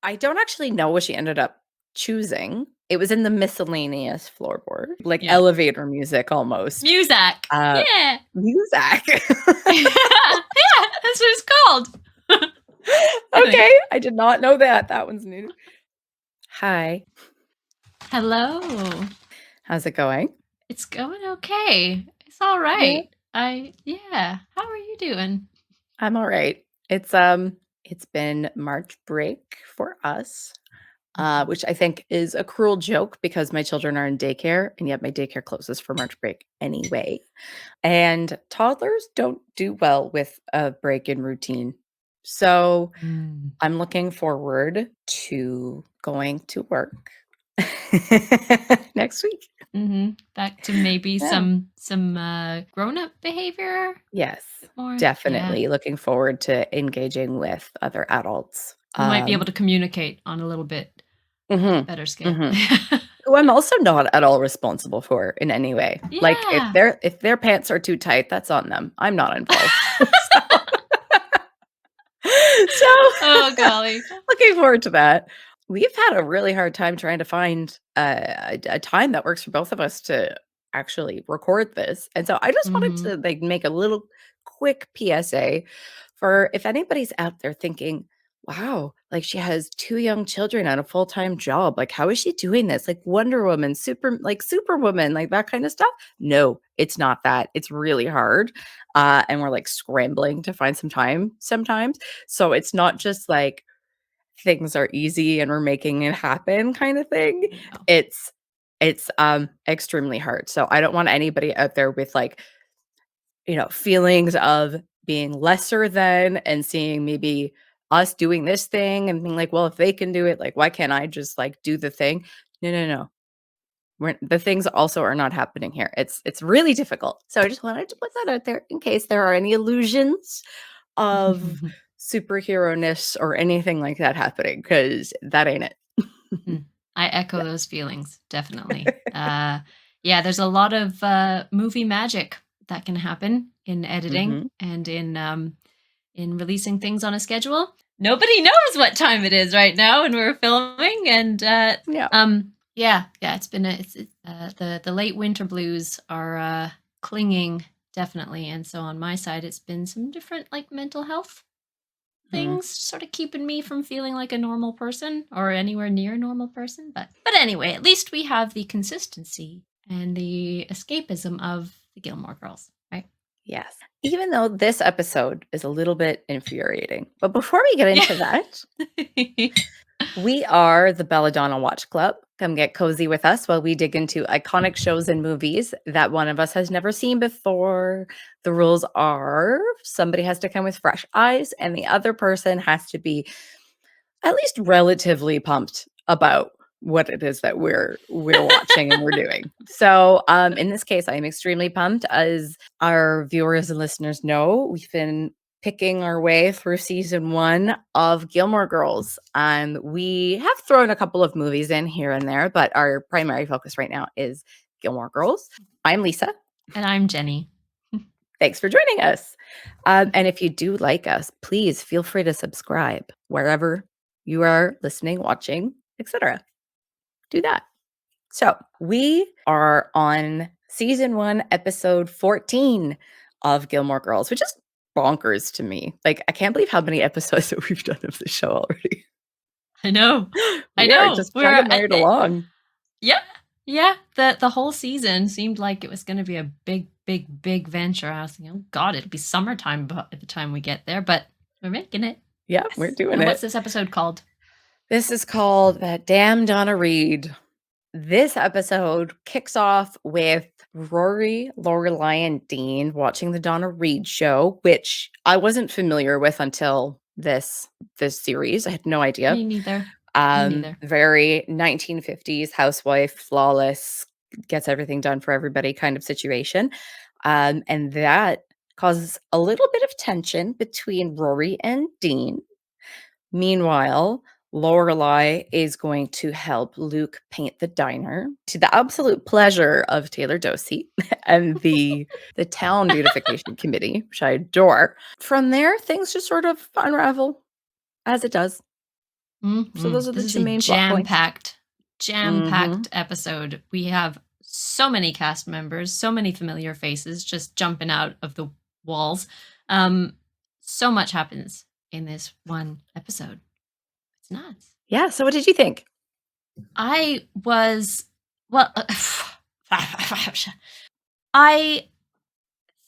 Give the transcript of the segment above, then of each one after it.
I don't actually know what she ended up choosing. It was in the miscellaneous floorboard, like Yeah. elevator music almost. Muzak. Yeah. Muzak. Yeah, that's what it's called. Okay, I did not know that. That one's new. Hi. Hello. How's it going? It's going okay. It's all Yeah. right. Yeah. How are you doing? I'm all right. It's been March break for us, which I think is a cruel joke because my children are in daycare, and yet my daycare closes for March break anyway. And toddlers don't do well with a break in routine. So Mm. I'm looking forward to going to work next week. Back to maybe Yeah. some grown-up behavior. Yes, More. definitely looking forward to engaging with other adults. You might be able to communicate on a little bit Mhm, better scale. mhm. Who I'm also not at all responsible for in any way. Like, Yeah. if their pants are too tight, that's on them. I'm not involved. So Oh golly. looking forward to that. We've had a really hard time trying to find a time that works for both of us to actually record this. And so I just wanted to like make a little quick PSA for if anybody's out there thinking, wow, like she has two young children and a full-time job. Like, how is she doing this? Like Wonder Woman, Superwoman, like that kind of stuff. No, it's not that. It's really hard. And we're like scrambling to find some time sometimes. So it's not just like things are easy and we're making it happen kind of thing. No. It's extremely hard. So I don't want anybody out there with like, feelings of being lesser than and seeing maybe us doing this thing and being like, well, if they can do it, like why can't I just like do the thing? No, no, no. The things also are not happening here. It's really difficult. So I just wanted to put that out there in case there are any illusions of superhero-ness or anything like that happening, because that ain't it. I echo those feelings, definitely. Yeah, there's a lot of movie magic that can happen in editing Mhm. and in releasing things on a schedule. Nobody knows what time it is right now, and we're filming. And Yeah. it's been the late winter blues are clinging definitely, and so on my side, it's been some different like mental health Mhm. things sort of keeping me from feeling like a normal person or anywhere near a normal person. But anyway, at least we have the consistency and the escapism of the Gilmore Girls, right? Yes. Even though this episode is a little bit infuriating. But before we get into that, Yeah. we are the Belladonna Watch Club. Come get cozy with us while we dig into iconic shows and movies that one of us has never seen before. The rules are somebody has to come with fresh eyes, and the other person has to be at least relatively pumped about what it is that we're watching and we're doing. So, in this case, I am extremely pumped. As our viewers and listeners know, we've been picking our way through season 1 of Gilmore Girls, and we have thrown a couple of movies in here and there, but our primary focus right now is Gilmore Girls. I'm Lisa. And I'm Jenny. Thanks for joining us. And if you do like us, please feel free to subscribe wherever you are listening, watching, etc. Do that. So we are on season 1, episode 14 of Gilmore Girls, which is bonkers to me. Like, I can't believe how many episodes that we've done of the show already. I know. I We are know. just kind of married along. Yeah. Yeah. The whole season seemed like it was going to be a big, big, big venture. I was thinking, oh God, it'll be summertime at the time we get there, but we're making it. Yeah, Yes. we're doing And it. what's this episode called? This is called That Damn Donna Reed. This episode kicks off with Rory, Lorelai, and Dean watching the Donna Reed show, which I wasn't familiar with until this series. I had no idea. Me neither. Me neither. Very 1950s housewife, flawless, gets everything done for everybody kind of situation. And that causes a little bit of tension between Rory and Dean. Meanwhile, Lorelai is going to help Luke paint the diner to the absolute pleasure of Taylor Dosey and the town beautification committee, which I adore. From there, things just sort of unravel as it does. So those are the This is two a main plot points. jam-packed episode. We have so many cast members, so many familiar faces just jumping out of the walls. So much happens in this one episode. It's nuts. Yeah. So what did you think? I was, well, I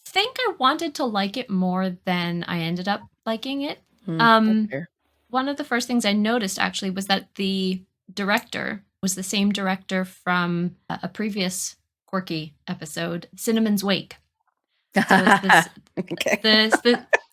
think I wanted to like it more than I ended up liking it. That's fair. One of the first things I noticed actually was that the director was the same director from a previous quirky episode, Cinnamon's Wake. So it's this Okay.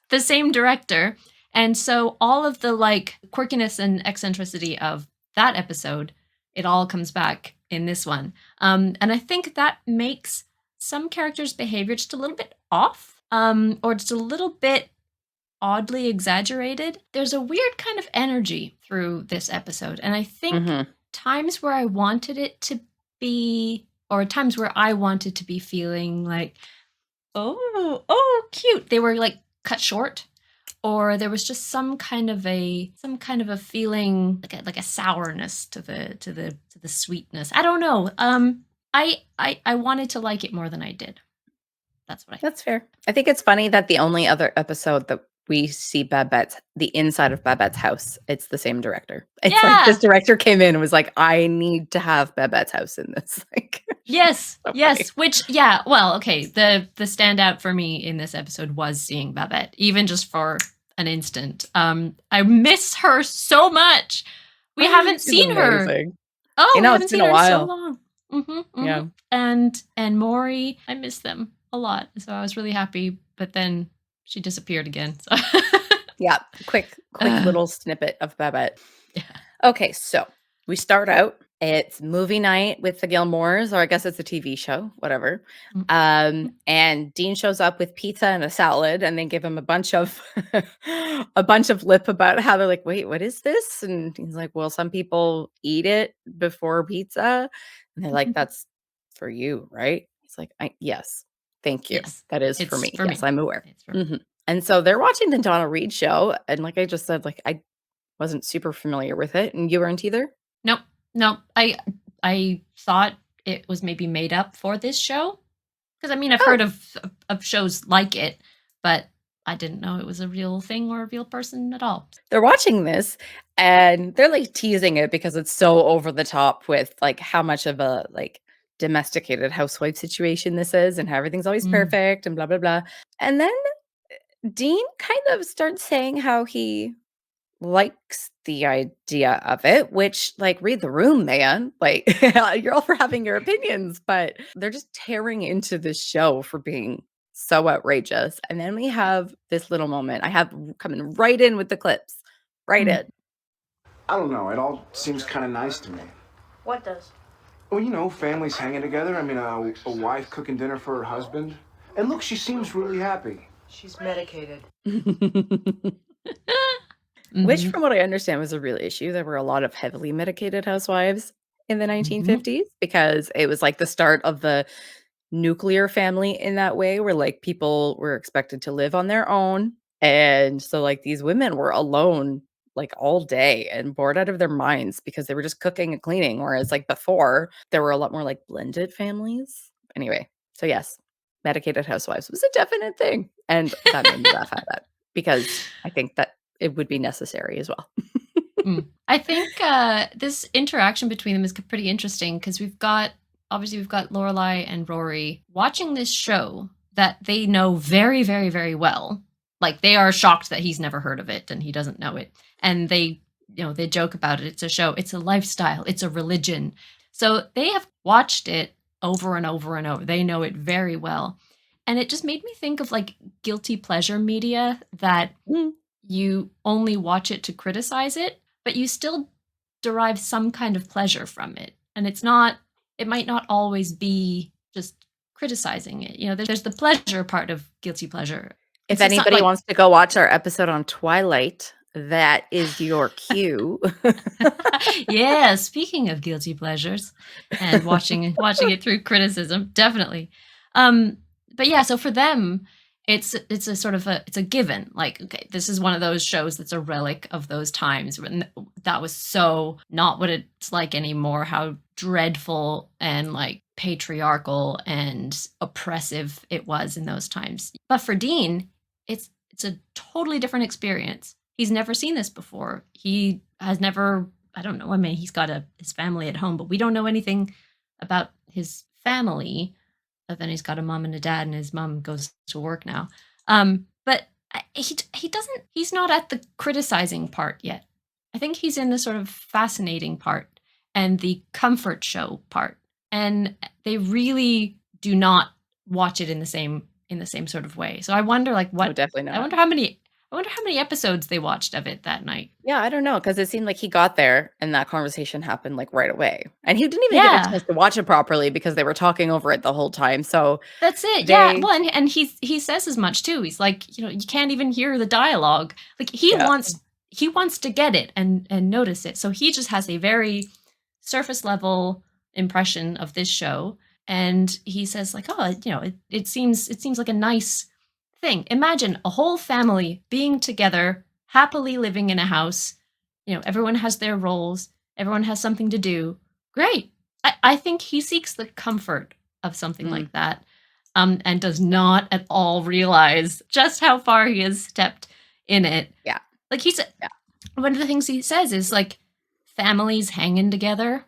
the same director. And so all of the like quirkiness and eccentricity of that episode, it all comes back in this one. And I think that makes some characters' behavior just a little bit off, or just a little bit oddly exaggerated. There's a weird kind of energy through this episode. And I think times where I wanted it to be, or times where I wanted to be feeling like, oh, cute, they were like cut short, or there was just some kind of a feeling like a sourness to the sweetness. I don't know. I wanted to like it more than I did. That's what I think. That's fair. I think it's funny that the only other episode that we see the inside of Babette's house, it's the same director. It's like this director came in and was like, I need to have Babette's house in this. Like, yes, so yes. Which, well, okay. The standout for me in this episode was seeing Babette, even just for an instant. I miss her so much. We haven't seen amazing. her. Oh, you know, we haven't it's been seen a her while. in so long. Yeah. And Maury, I miss them a lot. So I was really happy, but then she disappeared again. So Yeah, quick little snippet of Babette. Yeah. Okay, so we start out. It's movie night with the Gilmores, or I guess it's a TV show, whatever. And Dean shows up with pizza and a salad, and they give him a bunch of lip about how they're like, wait, what is this? And he's like, well, some people eat it before pizza. And they're like, that's for you, right? He's like, yes, thank you. Yes, that is for me. Yes, I'm aware. It's for me. And so they're watching the Donna Reed show. And like I just said, like I wasn't super familiar with it. And you weren't either? Nope. I thought it was maybe made up for this show. Because I mean, I've heard of shows like it, but I didn't know it was a real thing or a real person at all. They're watching this and they're like teasing it because it's so over the top with like how much of a like domesticated housewife situation this is and how everything's always perfect and blah, blah, blah. And then Dean kind of starts saying how he likes the idea of it, which like read the room, man. Like you're all for having your opinions, but they're just tearing into this show for being so outrageous. And then we have this little moment. I have coming right in with the clips. Right in. I don't know. It all seems kind of nice to me. What does? Well, you know, families hanging together. I mean, a wife cooking dinner for her husband. And look, she seems really happy. She's medicated. Which, from what I understand, was a real issue. There were a lot of heavily medicated housewives in the 1950s because it was like the start of the nuclear family in that way, where like people were expected to live on their own. And so like these women were alone like all day and bored out of their minds because they were just cooking and cleaning. Whereas like before, there were a lot more like blended families. Anyway, so yes, medicated housewives was a definite thing. And that made me laugh at that because I think that it would be necessary as well. I think this interaction between them is pretty interesting because we've got Lorelai and Rory watching this show that they know very, very, very well. Like they are shocked that he's never heard of it and he doesn't know it. And they joke about it. It's a show. It's a lifestyle. It's a religion. So they have watched it over and over and over. They know it very well. And it just made me think of like guilty pleasure media that you only watch it to criticize it, but you still derive some kind of pleasure from it. And it might not always be just criticizing it. You know, there's the pleasure part of guilty pleasure. If anybody wants to go watch our episode on Twilight, that is your cue. Yeah, speaking of guilty pleasures and watching it through criticism, definitely. But yeah, so for them, it's a sort of it's a given. Like, okay, this is one of those shows that's a relic of those times when that was so not what it's like anymore, how dreadful and like patriarchal and oppressive it was in those times. But for Dean, it's a totally different experience. He's never seen this before. He has never, I don't know, I mean, he's got his family at home, but we don't know anything about his family. But then he's got a mom and a dad, and his mom goes to work now. But he doesn't, he's not at the criticizing part yet. I think he's in the sort of fascinating part and the comfort show part. And they really do not watch it in the same sort of way. So I wonder, like, what? No, definitely not. I wonder how many episodes they watched of it that night. Yeah, I don't know, because it seemed like he got there and that conversation happened like right away. And he didn't even get a chance to watch it properly because they were talking over it the whole time. So that's it. Yeah. Well, and he says as much too. He's like, you can't even hear the dialogue. Like he wants to get it and notice it. So he just has a very surface level impression of this show. And he says like, oh, it seems like a nice thing. Imagine a whole family being together, happily living in a house. Everyone has their roles. Everyone has something to do. Great. I think he seeks the comfort of something like that, and does not at all realize just how far he has stepped in it. Yeah. Like one of the things he says is like families hanging together.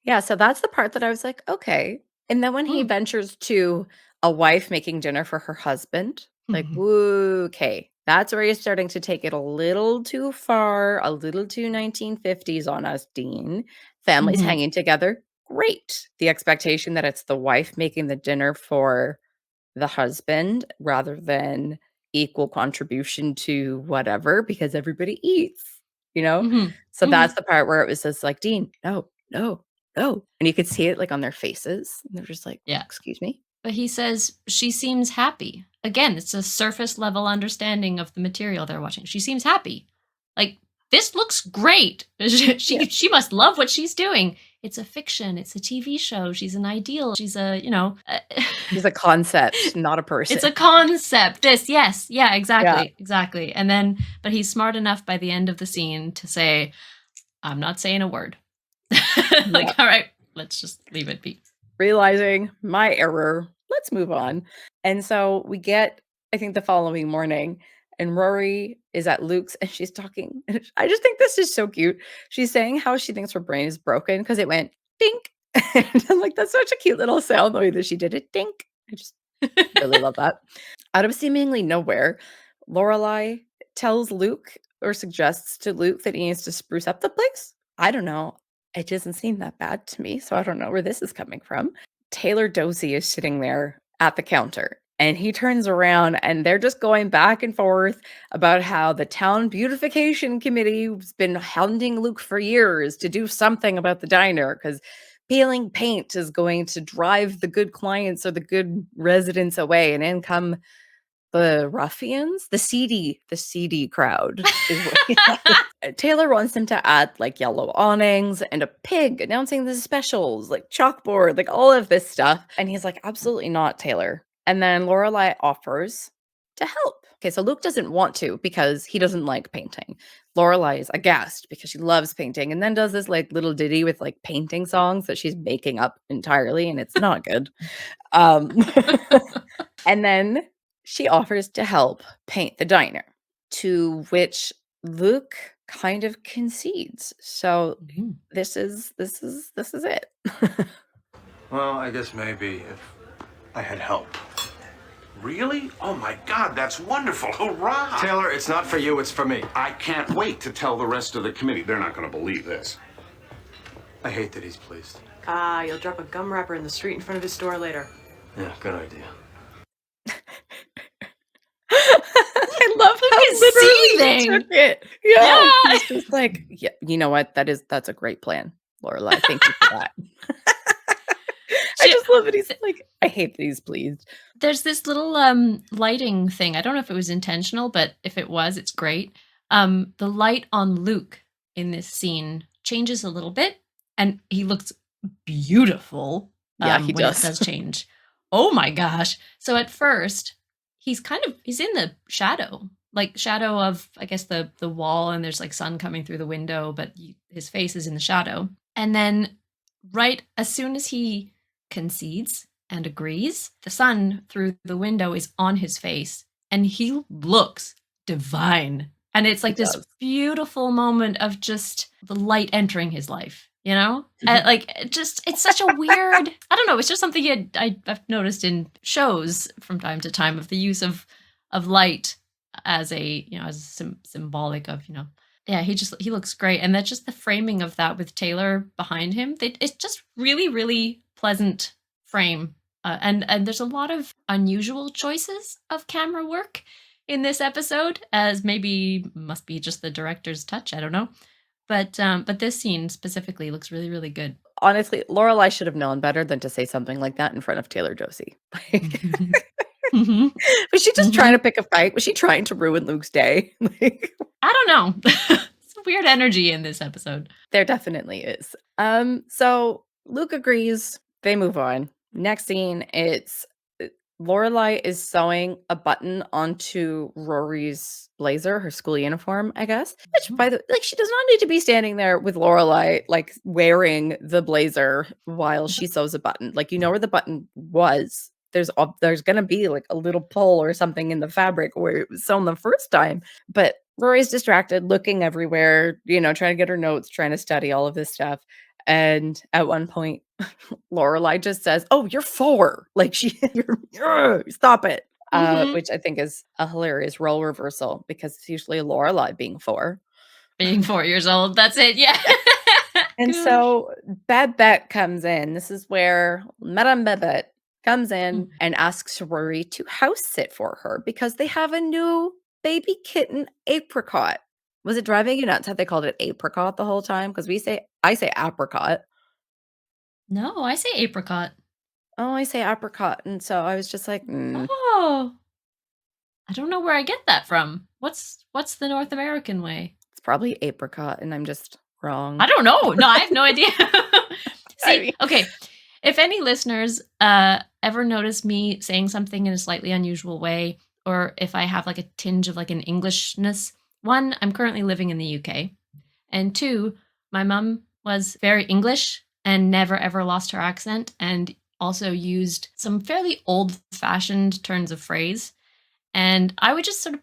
Yeah. So that's the part that I was like, okay. And then when he ventures to a wife making dinner for her husband, like, okay, that's where he's starting to take it a little too far, a little too 1950s on us, Dean. Families hanging together, great. The expectation that it's the wife making the dinner for the husband rather than equal contribution to whatever, because everybody eats, So that's the part where it was just like, Dean, no. And you could see it like on their faces. And they're just like, yeah, excuse me. But he says she seems happy. Again, it's a surface level understanding of the material they're watching. She seems happy. Like, this looks great. She must love what she's doing. It's a fiction. It's a TV show. She's an ideal. She's a, she's a concept, not a person. It's a concept. Yes. Yeah, exactly. Yeah. Exactly. And then, but he's smart enough by the end of the scene to say, I'm not saying a word. Like, all right, let's just leave it be. Realizing my error, let's move on. And so we get, I think, the following morning, and Rory is at Luke's and she's talking. And I just think this is so cute. She's saying how she thinks her brain is broken because it went dink. And I'm like, that's such a cute little sound the way that she did it. Dink. I just really love that. Out of seemingly nowhere, Lorelai tells Luke or suggests to Luke that he needs to spruce up the place. I don't know. It doesn't seem that bad to me, so I don't know where this is coming from. Taylor Dozy is sitting there at the counter, and he turns around, and they're just going back and forth about how the town beautification committee has been hounding Luke for years to do something about the diner, because peeling paint is going to drive the good clients or the good residents away, and in come the ruffians, the seedy crowd. Taylor wants them to add like yellow awnings and a pig announcing the specials, like chalkboard, like all of this stuff. And he's like, absolutely not, Taylor. And then Lorelai offers to help. Okay, so Luke doesn't want to because he doesn't like painting. Lorelai is aghast because she loves painting, and then does this like little ditty with like painting songs that she's making up entirely, and it's not good. And then she offers to help paint the diner, to which Luke kind of concedes. So this is it. Well, I guess maybe if I had help. Really? Oh my God, that's wonderful. Hurrah! Taylor, it's not for you, it's for me. I can't wait to tell the rest of the committee. They're not going to believe this. I hate that he's pleased. You'll drop a gum wrapper in the street in front of his store later. Yeah, good idea. I love how literally he took it. Yeah. He's just like, yeah, you know what? That's a great plan, Lorelai. Thank you for that. I just love it. He's like, I hate that he's pleased. There's this little lighting thing. I don't know if it was intentional, but if it was, it's great. The light on Luke in this scene changes a little bit, and he looks beautiful. Yeah, he when does. It does change. Oh my gosh. So at first, he's in the shadow, like shadow of, I guess, the wall, and there's like sun coming through the window, but his face is in the shadow. And then right as soon as he concedes and agrees, the sun through the window is on his face, and he looks divine. And it's like this beautiful moment of just the light entering his life, you know? Like, it's such a weird, I don't know, it's just something I've noticed in shows from time to time, of the use of light as a, you know, as symbolic of, you know, yeah, he looks great. And that's just the framing of that with Taylor behind him. It's just really, really pleasant frame. And there's a lot of unusual choices of camera work in this episode, as maybe must be just the director's touch. I don't know. But this scene specifically looks really, really good. Honestly, Lorelai should have known better than to say something like that in front of Taylor Josie. Was she just trying to pick a fight? Was she trying to ruin Luke's day? I don't know. It's a weird energy in this episode. There definitely is. So Luke agrees. They move on. Next scene, it's Lorelai is sewing a button onto Rory's blazer, her school uniform, I guess. Which, by the like, she does not need to be standing there with Lorelai, like wearing the blazer while she sews a button. Like, you know where the button was. There's gonna be like a little pull or something in the fabric where it was sewn the first time. But Rory's distracted, looking everywhere, you know, trying to get her notes, trying to study all of this stuff. And at one point, Lorelai just says, "Oh, you're 4." Like, stop it. Which I think is a hilarious role reversal, because it's usually Lorelai being 4. Being 4 years old. That's it. Yeah. And so Babette comes in. This is where Madame Babette comes in and asks Rory to house sit for her because they have a new baby kitten, Apricot. Was it driving you nuts how they called it apricot the whole time? Because I say apricot. No, I say apricot. Oh, I say apricot. And so I was just like, Oh, I don't know where I get that from. What's the North American way? It's probably apricot, and I'm just wrong. I don't know. No, I have no idea. See, okay. If any listeners ever notice me saying something in a slightly unusual way, or if I have like a tinge of like an Englishness, 1, I'm currently living in the UK. And 2, my mom was very English and never ever lost her accent, and also used some fairly old-fashioned turns of phrase. And I would just sort of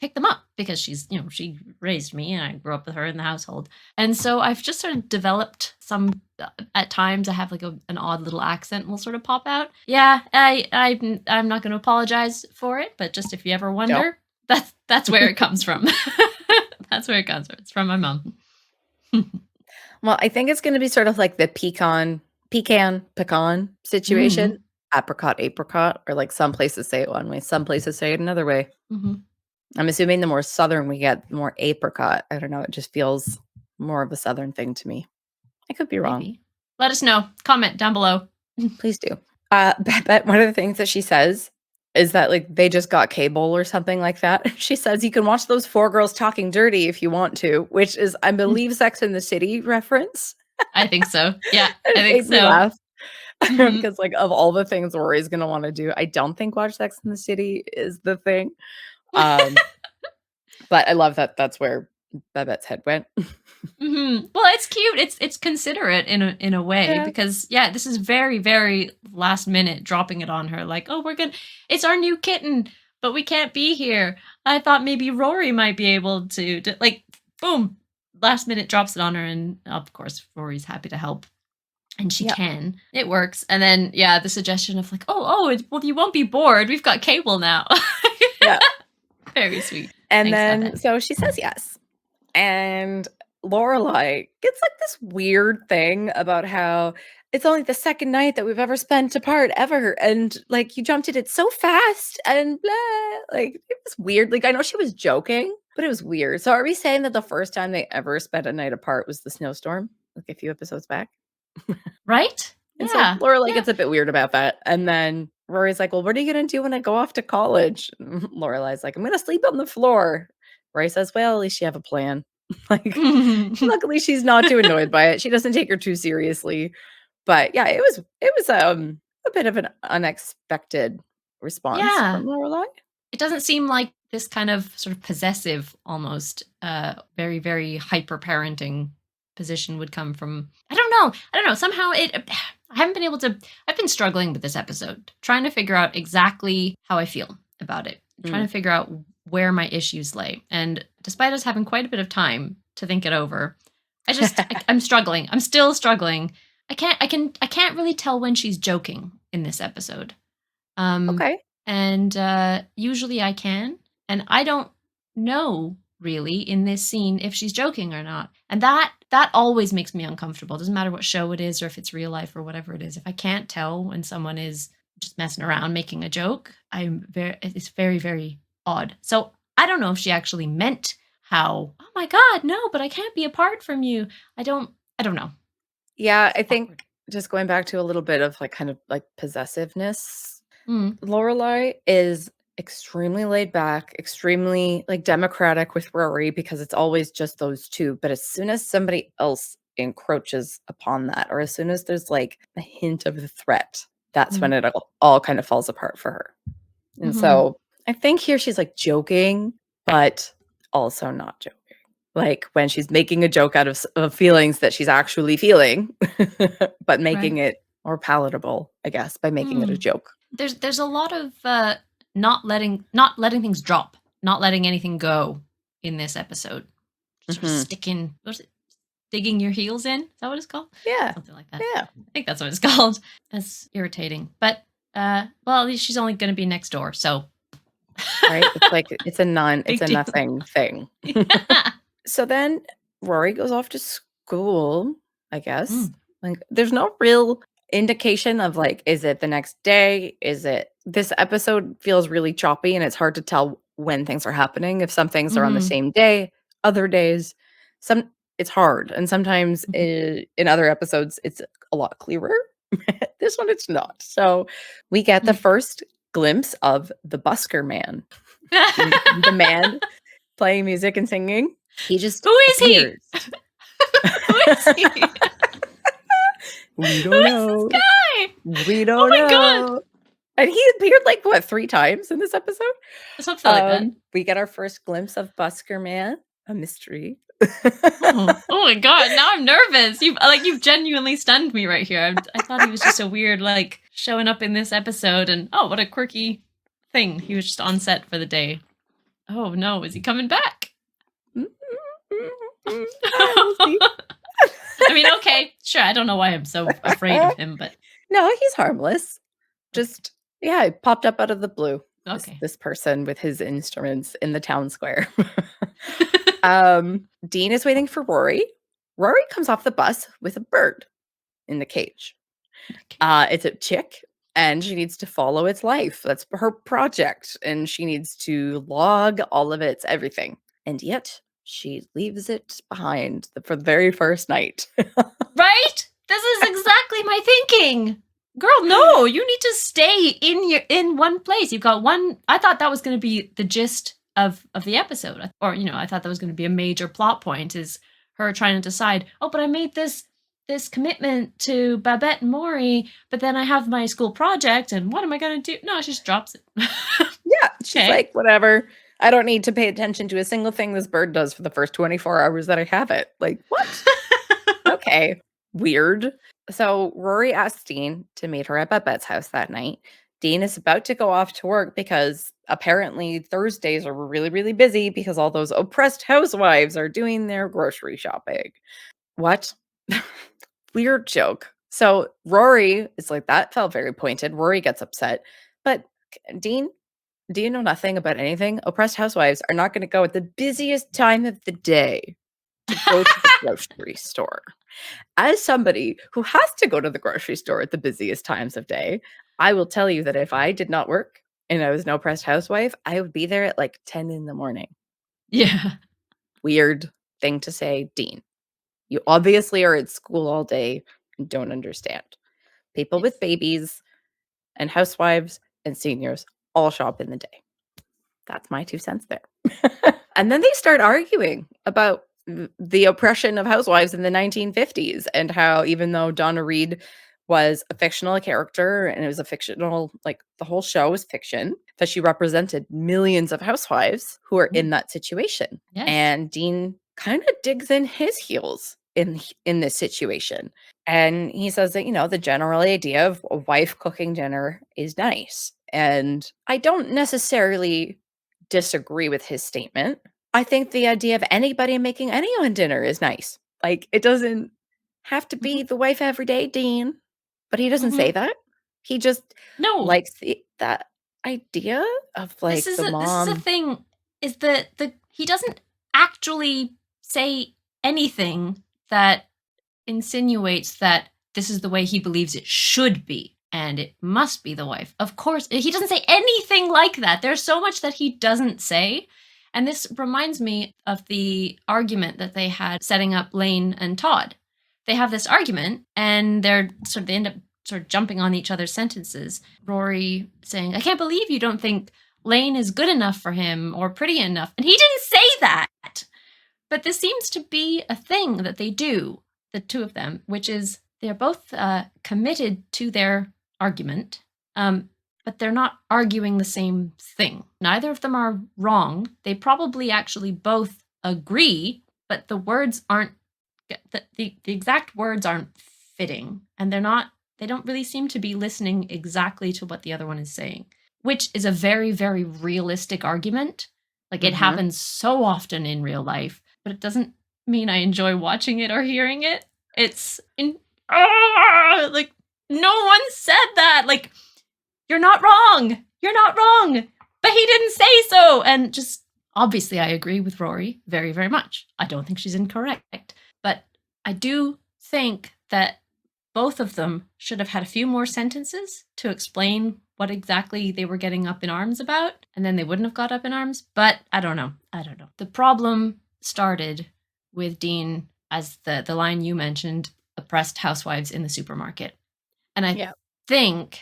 pick them up because she's, you know, she raised me and I grew up with her in the household. And so I've just sort of developed some, at times I have like an odd little accent will sort of pop out. Yeah, I'm not going to apologize for it, but just if you ever wonder, that's where it comes from. That's where it comes from. It's from my mom. Well, I think it's going to be sort of like the pecan situation. Apricot, or like some places say it one way, some places say it another way. I'm assuming the more southern we get, the more apricot. I don't know. It just feels more of a southern thing to me. I could be wrong. Maybe. Let us know. Comment down below. Please do. But one of the things that she says is that like they just got cable or something like that. She says you can watch those 4 girls talking dirty if you want to, which is, I believe, Sex and the City reference. I think so. Yeah, I think so. Because like of all the things Rory's gonna want to do, I don't think watch Sex and the City is the thing. But I love that that's where Babette's head went. Well, it's cute. It's considerate in a way, because this is very, very last minute dropping it on her. Like, oh, it's our new kitten, but we can't be here. I thought maybe Rory might be able to like, boom, last minute drops it on her, and of course Rory's happy to help. And she can. It works. And then, the suggestion of like, well, you won't be bored. We've got cable now. Yeah. Very sweet. And Thanks, then, Babette. so she says yes. And Lorelai gets like this weird thing about how it's only the second night that we've ever spent apart ever. And like, you jumped at it so fast and blah. Like, it was weird. Like, I know she was joking, but it was weird. So are we saying that the first time they ever spent a night apart was the snowstorm? Like a few episodes back? Right? And so Lorelai gets a bit weird about that. And then Rory's like, well, what are you going to do when I go off to college? Lorelai's like, I'm going to sleep on the floor. Rory says, well, at least you have a plan. Like, luckily she's not too annoyed by it. She doesn't take her too seriously. But yeah, it was a bit of an unexpected response from Lorelai. it doesn't seem like this kind of sort of possessive, almost very, very hyper parenting position would come from. I don't know. Somehow I haven't been able to. I've been struggling with this episode, trying to figure out exactly how I feel about it, trying to figure out where my issues lay. And despite us having quite a bit of time to think it over, I'm struggling. I'm still struggling. I can't really tell when she's joking in this episode. Okay. And usually I can, and I don't know really in this scene if she's joking or not. And that always makes me uncomfortable. Doesn't matter what show it is or if it's real life or whatever it is. If I can't tell when someone is just messing around making a joke, it's very, very odd. So I don't know if she actually meant how, oh my God, no, but I can't be apart from you. I don't know. Yeah, I think just going back to a little bit of like kind of like possessiveness, Lorelai is extremely laid back, extremely like democratic with Rory because it's always just those two. But as soon as somebody else encroaches upon that, or as soon as there's like a hint of a threat, that's when it all kind of falls apart for her. And so I think here she's like joking, but also not joking. Like when she's making a joke out of feelings that she's actually feeling, but making it more palatable, I guess, by making it a joke. There's a lot of not letting things drop, not letting anything go in this episode. Just sort of sticking, what is it? Digging your heels in? Is that what it's called? Yeah. Something like that. Yeah. I think that's what it's called. That's irritating. But well, at least she's only going to be next door, so right? It's like it's a deal. nothing thing. So then Rory goes off to school, I guess. Like there's no real indication of like, is it the next day? Is it this episode feels really choppy and it's hard to tell when things are happening. If some things are on the same day, other days, it's hard. And sometimes in other episodes, it's a lot clearer. This one, it's not. So we get the first glimpse of the busker man, the man playing music and singing. He just Who is appears. he? Who is he? We don't know. This guy? We don't know. God. And he appeared like what 3 times in this episode? Something like that. We get our first glimpse of Busker Man, a mystery. Oh my God! Now I'm nervous. You've genuinely stunned me right here. I thought he was just a weird like showing up in this episode, and oh, what a quirky thing. He was just on set for the day. Oh no, is he coming back? I mean, okay, sure. I don't know why I'm so afraid of him, but no, he's harmless. Just he popped up out of the blue. Okay, this person with his instruments in the town square. Dean is waiting for Rory. Rory comes off the bus with a bird in the cage. It's a chick, and she needs to follow its life. That's her project, and she needs to log all of its everything. And yet she leaves it behind for the very first night. Right? This is exactly my thinking. Girl, no, you need to stay in one place. You've got one. I thought that was going to be the gist of the episode, or I thought that was going to be a major plot point, is her trying to decide, oh, but I made this commitment to Babette and Maury, but then I have my school project, and what am I going to do? No, she just drops it. Yeah, she's like, whatever. I don't need to pay attention to a single thing this bird does for the first 24 hours that I have it. Like, what? Okay, weird. So Rory asks Dean to meet her at Babette's house that night. Dean is about to go off to work because apparently Thursdays are really, really busy because all those oppressed housewives are doing their grocery shopping. What? Weird joke. So Rory is like, that felt very pointed. Rory gets upset. But Dean, do you know nothing about anything? Oppressed housewives are not going to go at the busiest time of the day to go to the grocery store. As somebody who has to go to the grocery store at the busiest times of day, I will tell you that if I did not work and I was an oppressed housewife, I would be there at like 10 in the morning. Yeah. Weird thing to say, Dean. You obviously are at school all day and don't understand. People with babies and housewives and seniors all shop in the day. That's my 2 cents there. And then they start arguing about the oppression of housewives in the 1950s and how even though Donna Reed was a fictional character, and it was a fictional, like, the whole show was fiction, that she represented millions of housewives who are in that situation. Yes. And Dean kind of digs in his heels in this situation. And he says that, the general idea of a wife cooking dinner is nice. And I don't necessarily disagree with his statement. I think the idea of anybody making anyone dinner is nice. Like, it doesn't have to be the wife every day, Dean. But he doesn't say that. He just No. likes that idea of, like, This is the this is the mom. thing, is that he doesn't actually say anything that insinuates that this is the way he believes it should be, and it must be the wife. Of course, he doesn't say anything like that. There's so much that he doesn't say. And this reminds me of the argument that they had setting up Lane and Todd. They have this argument, and they end up sort of jumping on each other's sentences. Rory saying, "I can't believe you don't think Lane is good enough for him or pretty enough." And he didn't say that. But this seems to be a thing that they do, the two of them, which is they're both committed to their argument, but they're not arguing the same thing. Neither of them are wrong. They probably actually both agree, but the words aren't, the exact words aren't fitting, and they don't really seem to be listening exactly to what the other one is saying, which is a very, very realistic argument. Like, it happens so often in real life, but it doesn't mean I enjoy watching it or hearing it. It's like, no one said that. Like, you're not wrong. You're not wrong. But he didn't say so. And just, obviously, I agree with Rory very, very much. I don't think she's incorrect. But I do think that both of them should have had a few more sentences to explain what exactly they were getting up in arms about, and then they wouldn't have got up in arms. But I don't know. The problem started with Dean, as the line you mentioned, oppressed housewives in the supermarket. And I think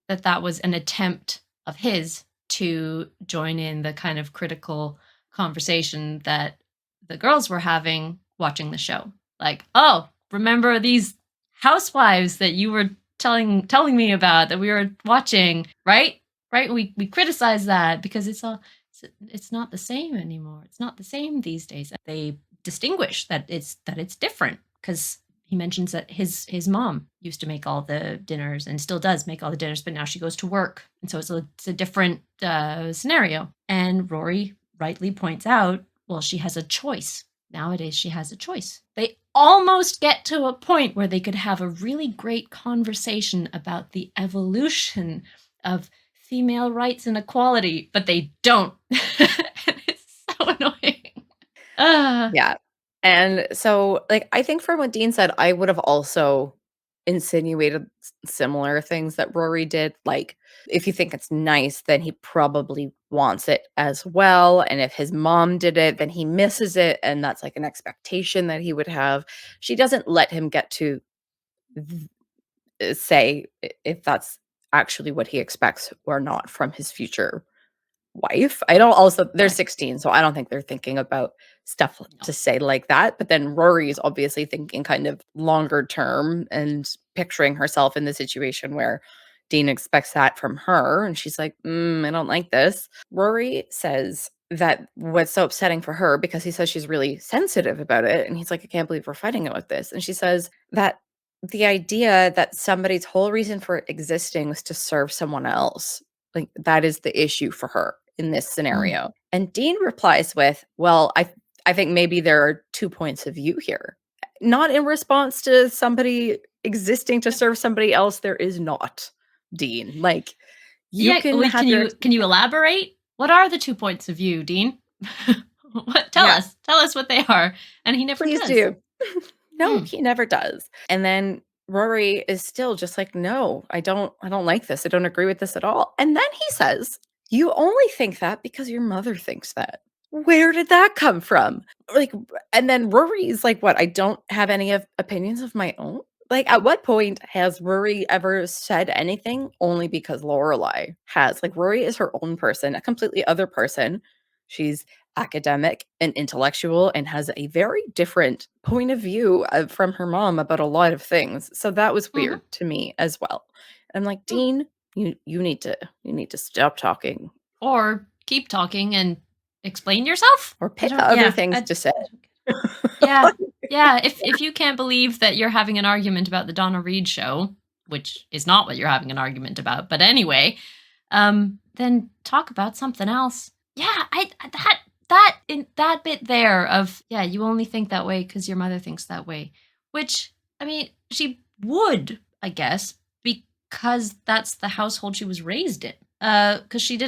that was an attempt of his to join in the kind of critical conversation that the girls were having watching the show. Like, oh, remember these housewives that you were telling me about, that we were watching, right? We criticize that because it's not the same anymore. It's not the same these days. They distinguish that it's different, because he mentions that his mom used to make all the dinners and still does make all the dinners, but now she goes to work, and so it's a different scenario. And Rory rightly points out, well, she has a choice. Nowadays, she has a choice. They almost get to a point where they could have a really great conversation about the evolution of female rights and equality, but they don't. It's so annoying. Yeah. And so, like, I think from what Dean said, I would have also insinuated similar things that Rory did. Like, if you think it's nice, then he probably wants it as well. And if his mom did it, then he misses it. And that's like an expectation that he would have. She doesn't let him get to say if that's actually what he expects or not from his future wife. I don't also, they're 16, so I don't think they're thinking about stuff to say like that. But then Rory is obviously thinking kind of longer term and picturing herself in the situation where Dean expects that from her. And she's like, I don't like this. Rory says that what's so upsetting for her, because he says she's really sensitive about it. And he's like, I can't believe we're fighting about this. And she says that the idea that somebody's whole reason for existing was to serve someone else, like, that is the issue for her in this scenario. And Dean replies with, well, I think maybe there are 2 points of view here. Not in response to somebody existing to serve somebody else. There is not, Dean. Like, can you elaborate? What are the 2 points of view, Dean? Tell us what they are. And he never Please does. do. No, he never does. And then Rory is still just like, no, I don't like this. I don't agree with this at all. And then he says, you only think that because your mother thinks that. Where did that come from? Like, and then Rory's like, what? I don't have any opinions of my own. Like, at what point has Rory ever said anything only because Lorelai has? Like, Rory is her own person, a completely other person She's academic and intellectual and has a very different point of view from her mom about a lot of things. So that was weird to me as well. I'm like, Dean, you need to stop talking Or keep talking and explain yourself. or pick other things to say. Yeah. Yeah. If you can't believe that you're having an argument about the Donna Reed show, which is not what you're having an argument about, but anyway, then talk about something else. Yeah, that bit there of, yeah, you only think that way because your mother thinks that way. Which, I mean, she would, I guess, because that's the household she was raised in. Because she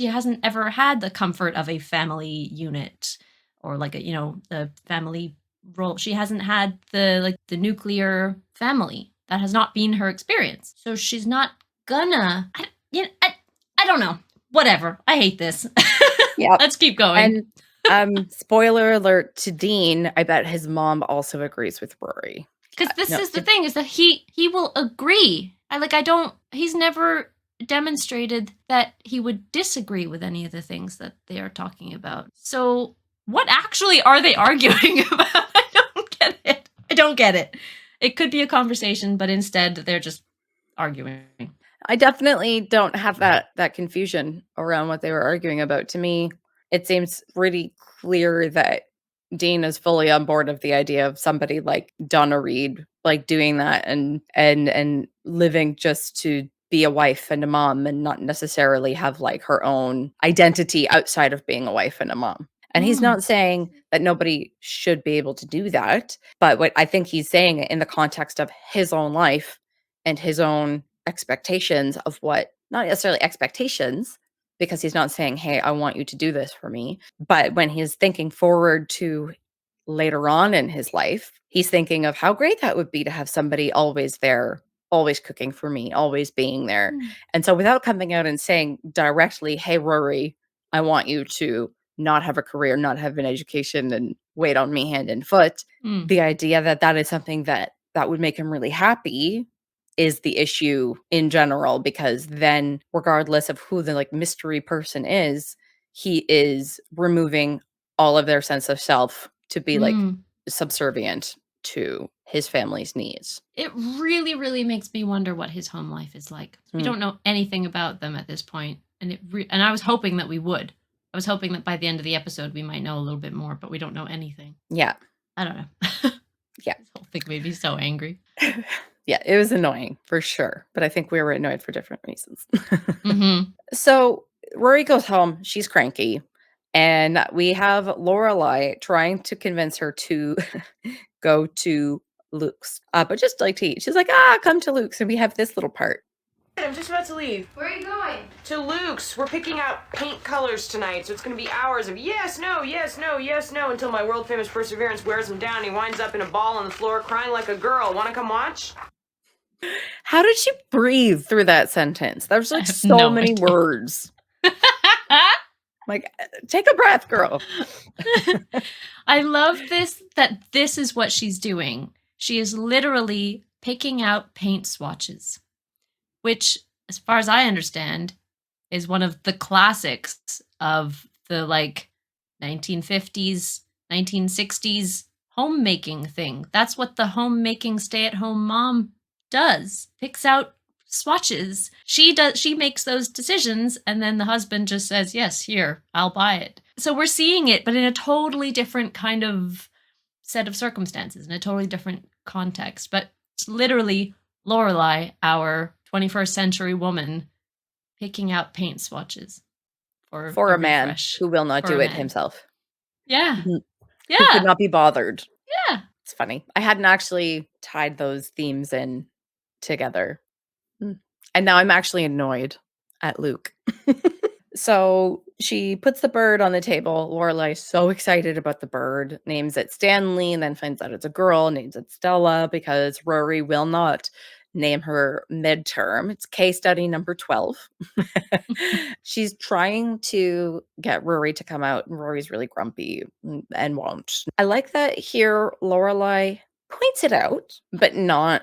hasn't ever had the comfort of a family unit or like the family role. She hasn't had the nuclear family. That has not been her experience. So she's not gonna. I don't know. Whatever. I hate this. Yeah. Let's keep going. And spoiler alert to Dean, I bet his mom also agrees with Rory. Because this is the thing, is that he will agree. He's never demonstrated that he would disagree with any of the things that they are talking about. So what actually are they arguing about? I don't get it. It could be a conversation, but instead they're just arguing. I definitely don't have that confusion around what they were arguing about. To me, it seems pretty clear that Dean is fully on board of the idea of somebody like Donna Reed, like doing that and living just to be a wife and a mom and not necessarily have like her own identity outside of being a wife and a mom. And he's not saying that nobody should be able to do that. But what I think he's saying in the context of his own life and his own expectations of what, not necessarily expectations, because he's not saying, hey, I want you to do this for me. But when he's thinking forward to later on in his life, he's thinking of how great that would be to have somebody always there, always cooking for me, always being there. And so without coming out and saying directly, hey, Rory, I want you to not have a career, not have an education and wait on me hand and foot, the idea that that is something that would make him really happy is the issue in general, because then regardless of who the like mystery person is, he is removing all of their sense of self to be like subservient to his family's needs. It really, really makes me wonder what his home life is like. We don't know anything about them at this point, and and I was hoping that we would. I was hoping that by the end of the episode we might know a little bit more, but we don't know anything. Yeah. I don't know. Yeah. This whole thing made me so angry. Yeah, it was annoying for sure, but I think we were annoyed for different reasons. So Rory goes home. She's cranky. And we have Lorelai trying to convince her to go to Luke's, but just like to eat. She's like, come to Luke's. And we have this little part. I'm just about to leave. Where are you going? To Luke's. We're picking out paint colors tonight, so it's going to be hours of yes, no, yes, no, yes, no, until my world-famous perseverance wears him down. He winds up in a ball on the floor crying like a girl. Want to come watch? How did she breathe through that sentence? There's like so many words. Like, take a breath, girl. I love that this is what she's doing. She is literally picking out paint swatches, which, as far as I understand, is one of the classics of the 1950s, 1960s homemaking thing. That's what the homemaking stay-at-home mom does. Picks out swatches. She makes those decisions, and then the husband just says, yes, here, I'll buy it. So we're seeing it, but in a totally different kind of set of circumstances, in a totally different context. But it's literally Lorelai, our 21st century woman, picking out paint swatches for a man who will not do it himself. Yeah. Who could not be bothered. Yeah. It's funny. I hadn't actually tied those themes in together. And now I'm actually annoyed at Luke. So she puts the bird on the table. Lorelai's so excited about the bird, names it Stanley, and then finds out it's a girl, names it Stella, because Rory will not name her midterm. It's case study number 12. She's trying to get Rory to come out, and Rory's really grumpy and won't. I like that here Lorelai points it out, but not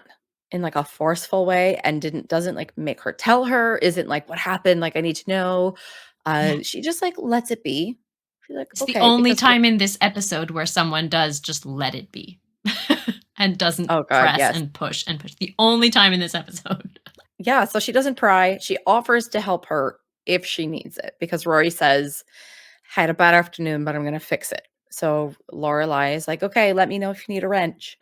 in like a forceful way, and doesn't like make her tell her, isn't like, what happened, like I need to know. She just like lets it be, She's like, It's the okay, only because time in this episode where someone does just let it be and doesn't oh god, press yes. and push and push. The only time in this episode. Yeah, so she doesn't pry. She offers to help her if she needs it because Rory says, "Had a bad afternoon, but I'm gonna fix it." So Lorelai is like, "Okay, let me know if you need a wrench."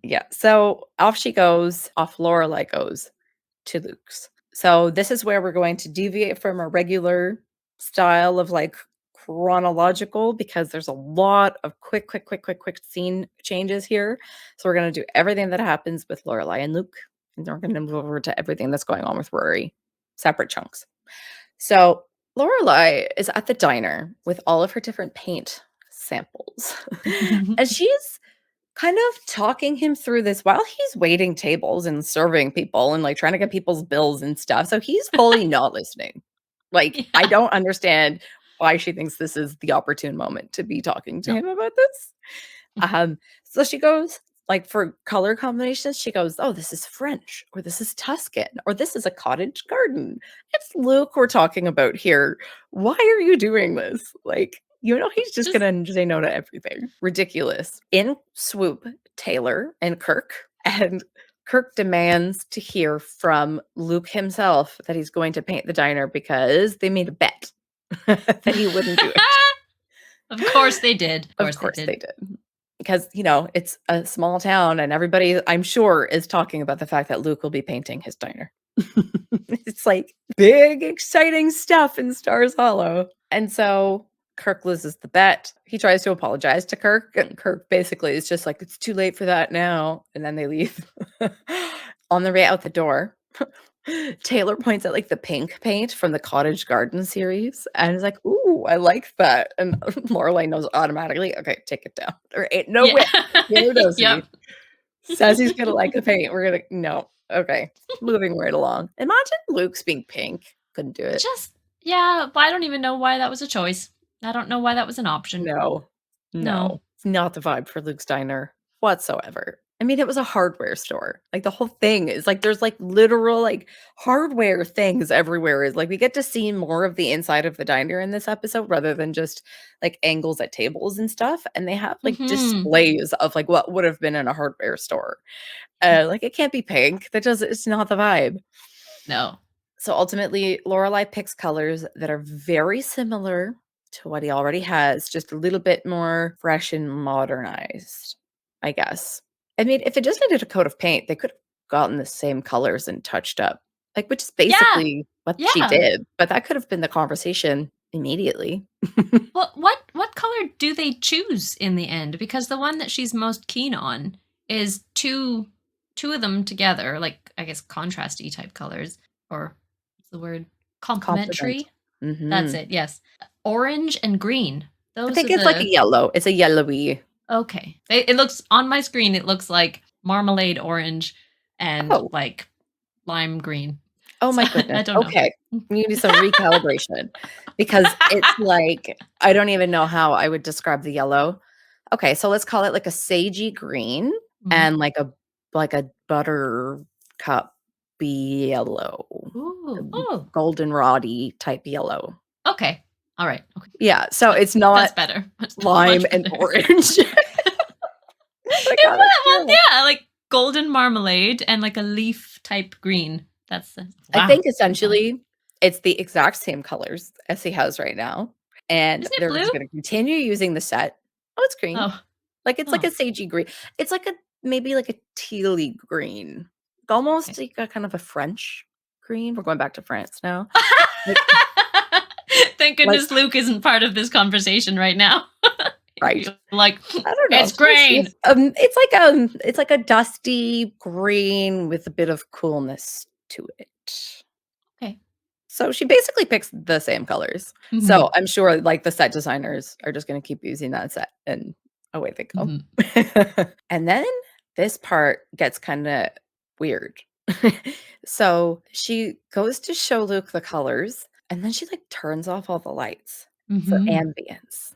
Yeah, so off she goes. Off Lorelai goes to Luke's. So this is where we're going to deviate from a regular style of like chronological because there's a lot of quick scene changes here. So we're going to do everything that happens with Lorelai and Luke, and then we're going to move over to everything that's going on with Rory, separate chunks. So Lorelai is at the diner with all of her different paint samples, and she's kind of talking him through this while he's waiting tables and serving people and like trying to get people's bills and stuff. So he's fully not listening. Like, I Yeah. don't understand why she thinks this is the opportune moment to be talking to No. him about this. So she goes, like, for color combinations, she goes, "Oh, this is French, or this is Tuscan, or this is a cottage garden. It's Luke we're talking about here. Why are you doing this?" Like, he's just Just gonna say no to everything. Ridiculous. In swoop Taylor and Kirk, and Kirk demands to hear from Luke himself that he's going to paint the diner because they made a bet that he wouldn't do it. Of course they did. Of course they did. Because, it's a small town and everybody, I'm sure, is talking about the fact that Luke will be painting his diner. It's like big, exciting stuff in Stars Hollow. And so Kirk loses the bet. He tries to apologize to Kirk, and Kirk basically is just like, "It's too late for that now." And then they leave. On the way out the door, Taylor points out like the pink paint from the Cottage Garden series and is like, "Ooh, I like that." And Lorelai knows automatically, okay, take it down. There ain't no way. Taylor knows Yep. he says he's gonna like the paint. We're gonna no. Okay. Moving right along. Imagine Luke's being pink. Couldn't do it. Yeah, but I don't even know why that was a choice. I don't know why that was an option. No. No. It's not the vibe for Luke's diner whatsoever. I mean, it was a hardware store. Like the whole thing is like there's like literal like hardware things everywhere. Is like we get to see more of the inside of the diner in this episode rather than just like angles at tables and stuff. And they have like Mhm. displays of like what would have been in a hardware store. Like it can't be pink. It's not the vibe. No. So ultimately, Lorelai picks colors that are very similar to what he already has, just a little bit more fresh and modernized, I guess. I mean, if it just needed a coat of paint, they could have gotten the same colors and touched up, like which is basically what she Yeah. did. But that could have been the conversation immediately. Well, what color do they choose in the end? Because the one that she's most keen on is two of them together, like I guess contrasty type colors, or what's the word? Complementary. Mhm. That's it. Yes, orange and green. Those I think are it's like a yellow. It's a yellowy. okay. It looks on my screen. It looks like marmalade orange and Oh. like lime green. Oh my So, goodness. I don't know. Okay. You need some recalibration because it's like I don't even know how I would describe the yellow. Okay, so let's call it like a sagey green Mhm. and like a buttercup yellow. Ooh. Goldenroddy type yellow. Okay. All right. Okay. Yeah, so it's That's not better. That's lime much and better. orange. Oh my God, that's Well, terrible. yeah, like golden marmalade and like a leaf type green. That's I wow. think essentially it's the exact same colors as he has right now, and Isn't it they're just blue? gonna continue using the set. Oh, it's green. Oh, Like, it's like Oh. a sagey green. It's like a maybe like a tealy green. Almost like a kind of a French green. We're going back to France now. Like thank goodness Luke isn't part of this conversation right now. Right. Like I don't know. it's green. It's like a dusty green with a bit of coolness to it. Okay. So she basically picks the same colors. Mm-hmm. So I'm sure like the set designers are just going to keep using that set and away they go. Mhm. And then this part gets kind of weird. So she goes to show Luke the colors and then she like turns off all the lights for Mhm. ambience.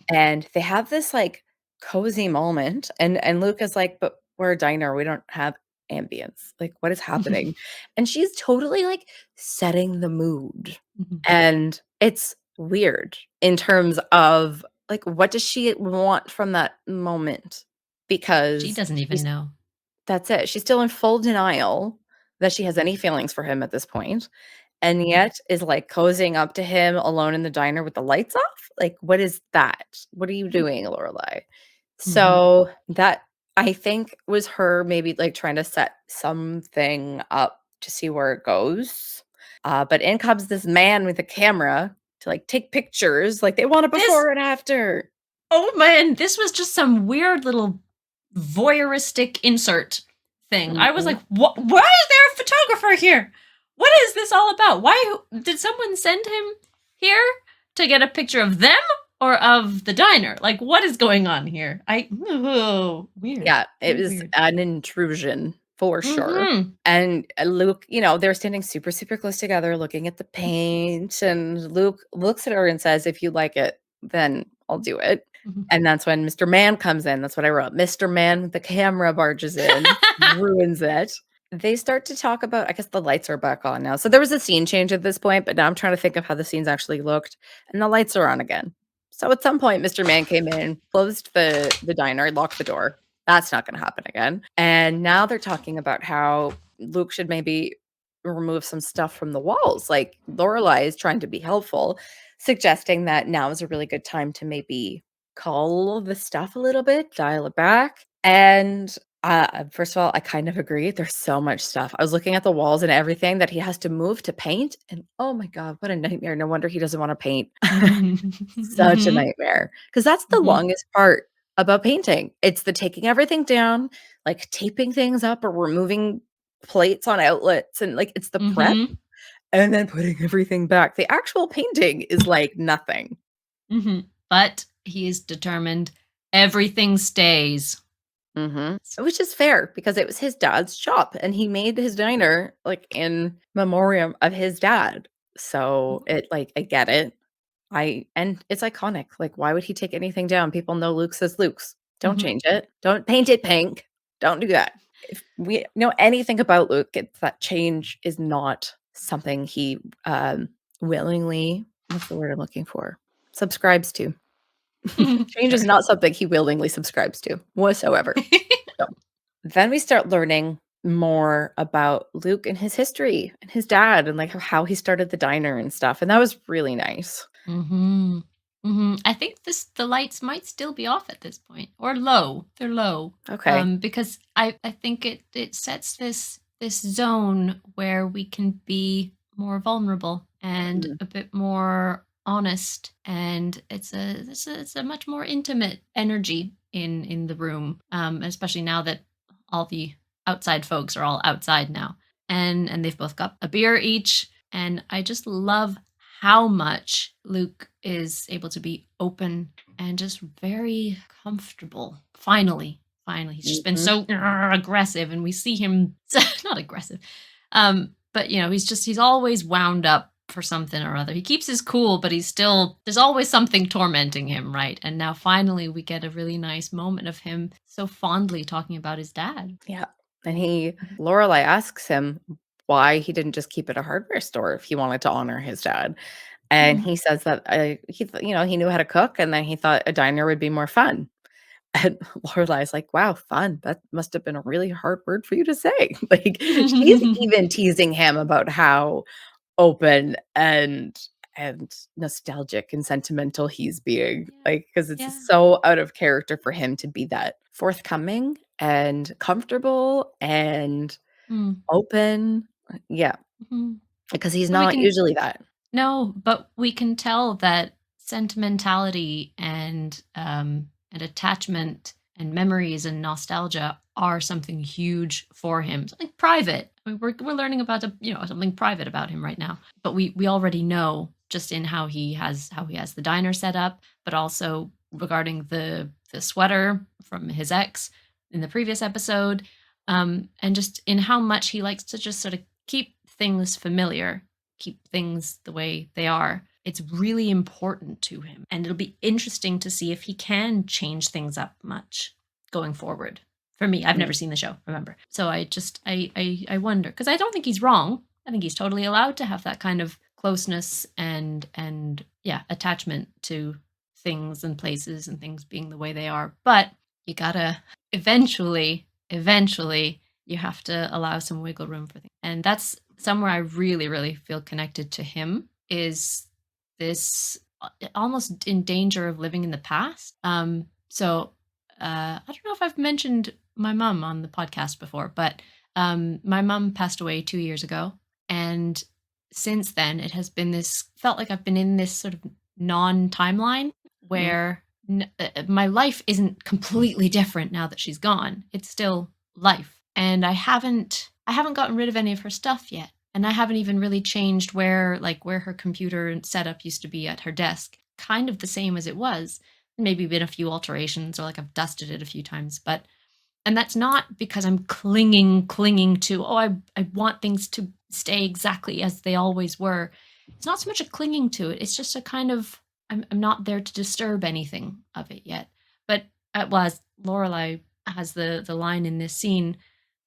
And they have this like cozy moment and Luke is like, "But we're a diner, we don't have ambience. Like what is happening?" And she's totally like setting the mood. Mhm. And it's weird in terms of, like, what does she want from that moment? She Because doesn't even know. that's it. She's still in full denial that she has any feelings for him at this point, and yet is, like, cozying up to him alone in the diner with the lights off? Like, what is that? What are you doing, Lorelai? Mhm. So, that, I think, was her maybe, like, trying to set something up to see where it goes, but in comes this man with a camera to, like, take pictures, like, they want a This before and after. Oh man, this was just some weird little voyeuristic insert thing. I was Mhm. like, "What? Why is there a photographer here? What is this all about? Why did someone send him here to get a picture of them or of the diner? Like, what is going on here?" Weird, Yeah, it very was weird. an intrusion for sure. Mm-hmm. And Luke, they're standing super, super close together looking at the paint. And Luke looks at her and says, "If you like it, then I'll do it." And that's when Mr. Man comes in. That's what I wrote. Mr. Man with the camera barges in, ruins it. They start to talk about, I guess the lights are back on now. So there was a scene change at this point, but now I'm trying to think of how the scenes actually looked. And the lights are on again. So at some point, Mr. Man came in, closed the diner, locked the door. That's not going to happen again. And now they're talking about how Luke should maybe remove some stuff from the walls. Like Lorelai is trying to be helpful, suggesting that now is a really good time to maybe cull the stuff a little bit, dial it back. And first of all, I kind of agree. There's so much stuff. I was looking at the walls and everything that he has to move to paint. And oh my God, what a nightmare. No wonder he doesn't want to paint. Such a Mm-hmm. nightmare, because that's the Mm-hmm. longest part about painting. It's the taking everything down, like taping things up or removing plates on outlets, and, like, it's the prep Mm-hmm. and then putting everything back. The actual painting is like nothing. Mm-hmm. But he is determined everything stays. Mhm. Which is fair because it was his dad's shop, and he made his diner, like, in memoriam of his dad. So, I get it. And it's iconic. Like, why would he take anything down? People know Luke's is Luke's. Don't Mm-hmm. change it. Don't paint it pink. Don't do that. If we know anything about Luke, it's that change is not something he willingly, what's the word I'm looking for? Subscribes to. Change is Sure. not something he willingly subscribes to whatsoever. So then we start learning more about Luke and his history and his dad and, like, how he started the diner and stuff. And that was really nice. Mm-hmm. Mm-hmm. I think the lights might still be off at this point. Or low. They're low. Okay. Because I think it sets this zone where we can be more vulnerable and Mm. a bit more honest, and it's a much more intimate energy in the room, especially now that all the outside folks are all outside now, and they've both got a beer each, and I just love how much Luke is able to be open and just very comfortable. Finally, he's just been Mhm. so aggressive, and we see him not aggressive, but he's always wound up for something or other. He keeps his cool, but there's always something tormenting him, right? And now finally we get a really nice moment of him so fondly talking about his dad. Yeah. And Lorelai asks him why he didn't just keep it a hardware store if he wanted to honor his dad. And Mm. he says that he knew how to cook and then he thought a diner would be more fun. And Lorelai's like, wow, fun. That must have been a really hard word for you to say. Like, she's even teasing him about how open and nostalgic and sentimental he's being, Yeah. like, because it's Yeah. so out of character for him to be that forthcoming and comfortable and Mm. open. Yeah, Mhm. because he's But we not can usually that. No, but we can tell that sentimentality and attachment and memories and nostalgia are something huge for him. Something private. I mean, we're learning about something private about him right now. But we already know just in how he has the diner set up, but also regarding the sweater from his ex in the previous episode, and just in how much he likes to just sort of keep things familiar, keep things the way they are. It's really important to him. And it'll be interesting to see if he can change things up much going forward. For me, I've Mm, never seen the show, remember. So I wonder, because I don't think he's wrong. I think he's totally allowed to have that kind of closeness and attachment to things and places and things being the way they are. But you gotta eventually, you have to allow some wiggle room for things. And that's somewhere I really, really feel connected to him, is this almost in danger of living in the past. So I don't know if I've mentioned my mom on the podcast before, but my mom passed away 2 years ago. And since then, it has been felt like I've been in this sort of non-timeline where my life isn't completely different now that she's gone. It's still life. And I haven't gotten rid of any of her stuff yet. And I haven't even really changed where her computer setup used to be at her desk. Kind of the same as it was. Maybe been a few alterations, or I've dusted it a few times, and that's not because I'm clinging to, I want things to stay exactly as they always were. It's not so much a clinging to it. It's just a kind of, I'm not there to disturb anything of it yet. But as Lorelai has the line in this scene,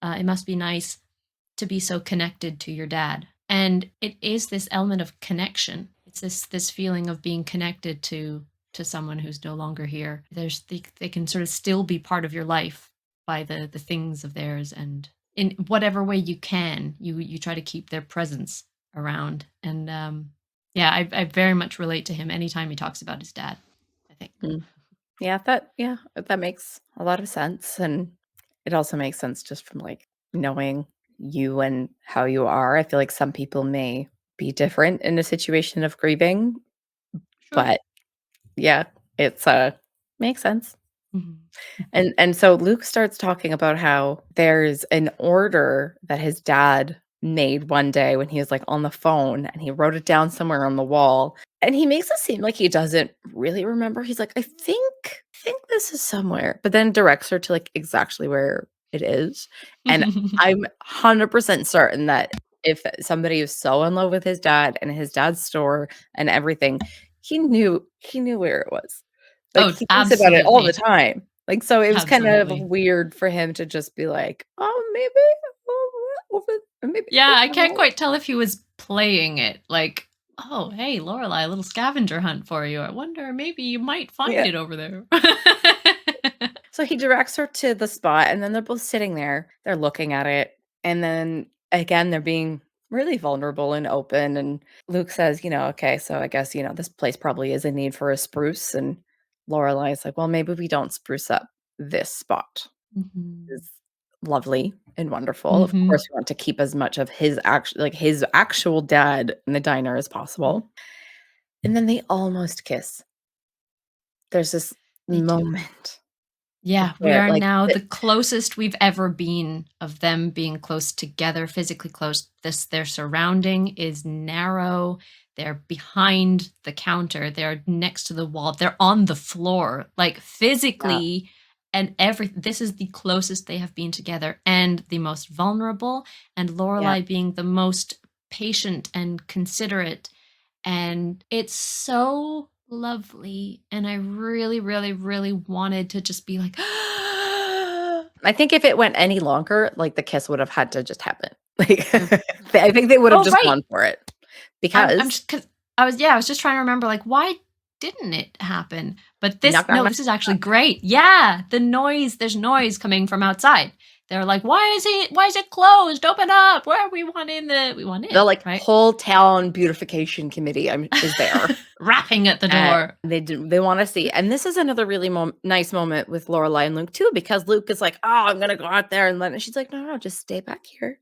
it must be nice to be so connected to your dad. And it is this element of connection. It's this feeling of being connected to someone who's no longer here. They can sort of still be part of your life by the things of theirs, and in whatever way you can, you try to keep their presence around. And I very much relate to him anytime he talks about his dad, I think. Yeah, that makes a lot of sense. And it also makes sense just from knowing you and how you are. I feel like some people may be different in a situation of grieving, but yeah, it's makes sense. And so Luke starts talking about how there's an order that his dad made one day when he was on the phone, and he wrote it down somewhere on the wall, and he makes it seem like he doesn't really remember. He's like, I think this is somewhere, but then directs her to exactly where it is. And I'm 100% certain that if somebody is so in love with his dad and his dad's store and everything, he knew where it was. Oh, He thinks about it all the absolutely. time. So it was kind of Absolutely. weird for him to just be like, oh, maybe. Yeah, I can't quite tell if he was playing it like, oh, hey, Lorelai, a little scavenger hunt for you. I wonder, maybe you might find Yeah. it over there. So he directs her to the spot, and then they're both sitting there. They're looking at it. And then again, they're being really vulnerable and open. And Luke says, okay, so I guess, this place probably is in need for a spruce. And Lorelai's like, well, maybe we don't spruce up this spot. It's lovely and wonderful. Of course, we want to keep as much of his actual dad in the diner as possible. And then they almost kiss. There's this moment. Yeah, we are now the closest we've ever been of them being close together, physically close. Their surrounding is narrow. They're behind the counter. They're next to the wall. They're on the floor, physically, and this is the closest they have been together, and the most vulnerable. And Lorelai being the most patient and considerate, and it's so lovely. And I really, really, really wanted to just be like, I think if it went any longer, the kiss would have had to just happen. I think they would have just gone for it, because I was just trying to remember, why didn't it happen? But this is actually great. Yeah, the noise. There's noise coming from outside. They're like, why is it closed? Open up. Where we want in. The right? whole town beautification committee is there. Rapping at the door. They want to see. And this is another really nice moment with Lorelai and Luke too, because Luke is like, oh, I'm going to go out there. And she's like, no, just stay back here.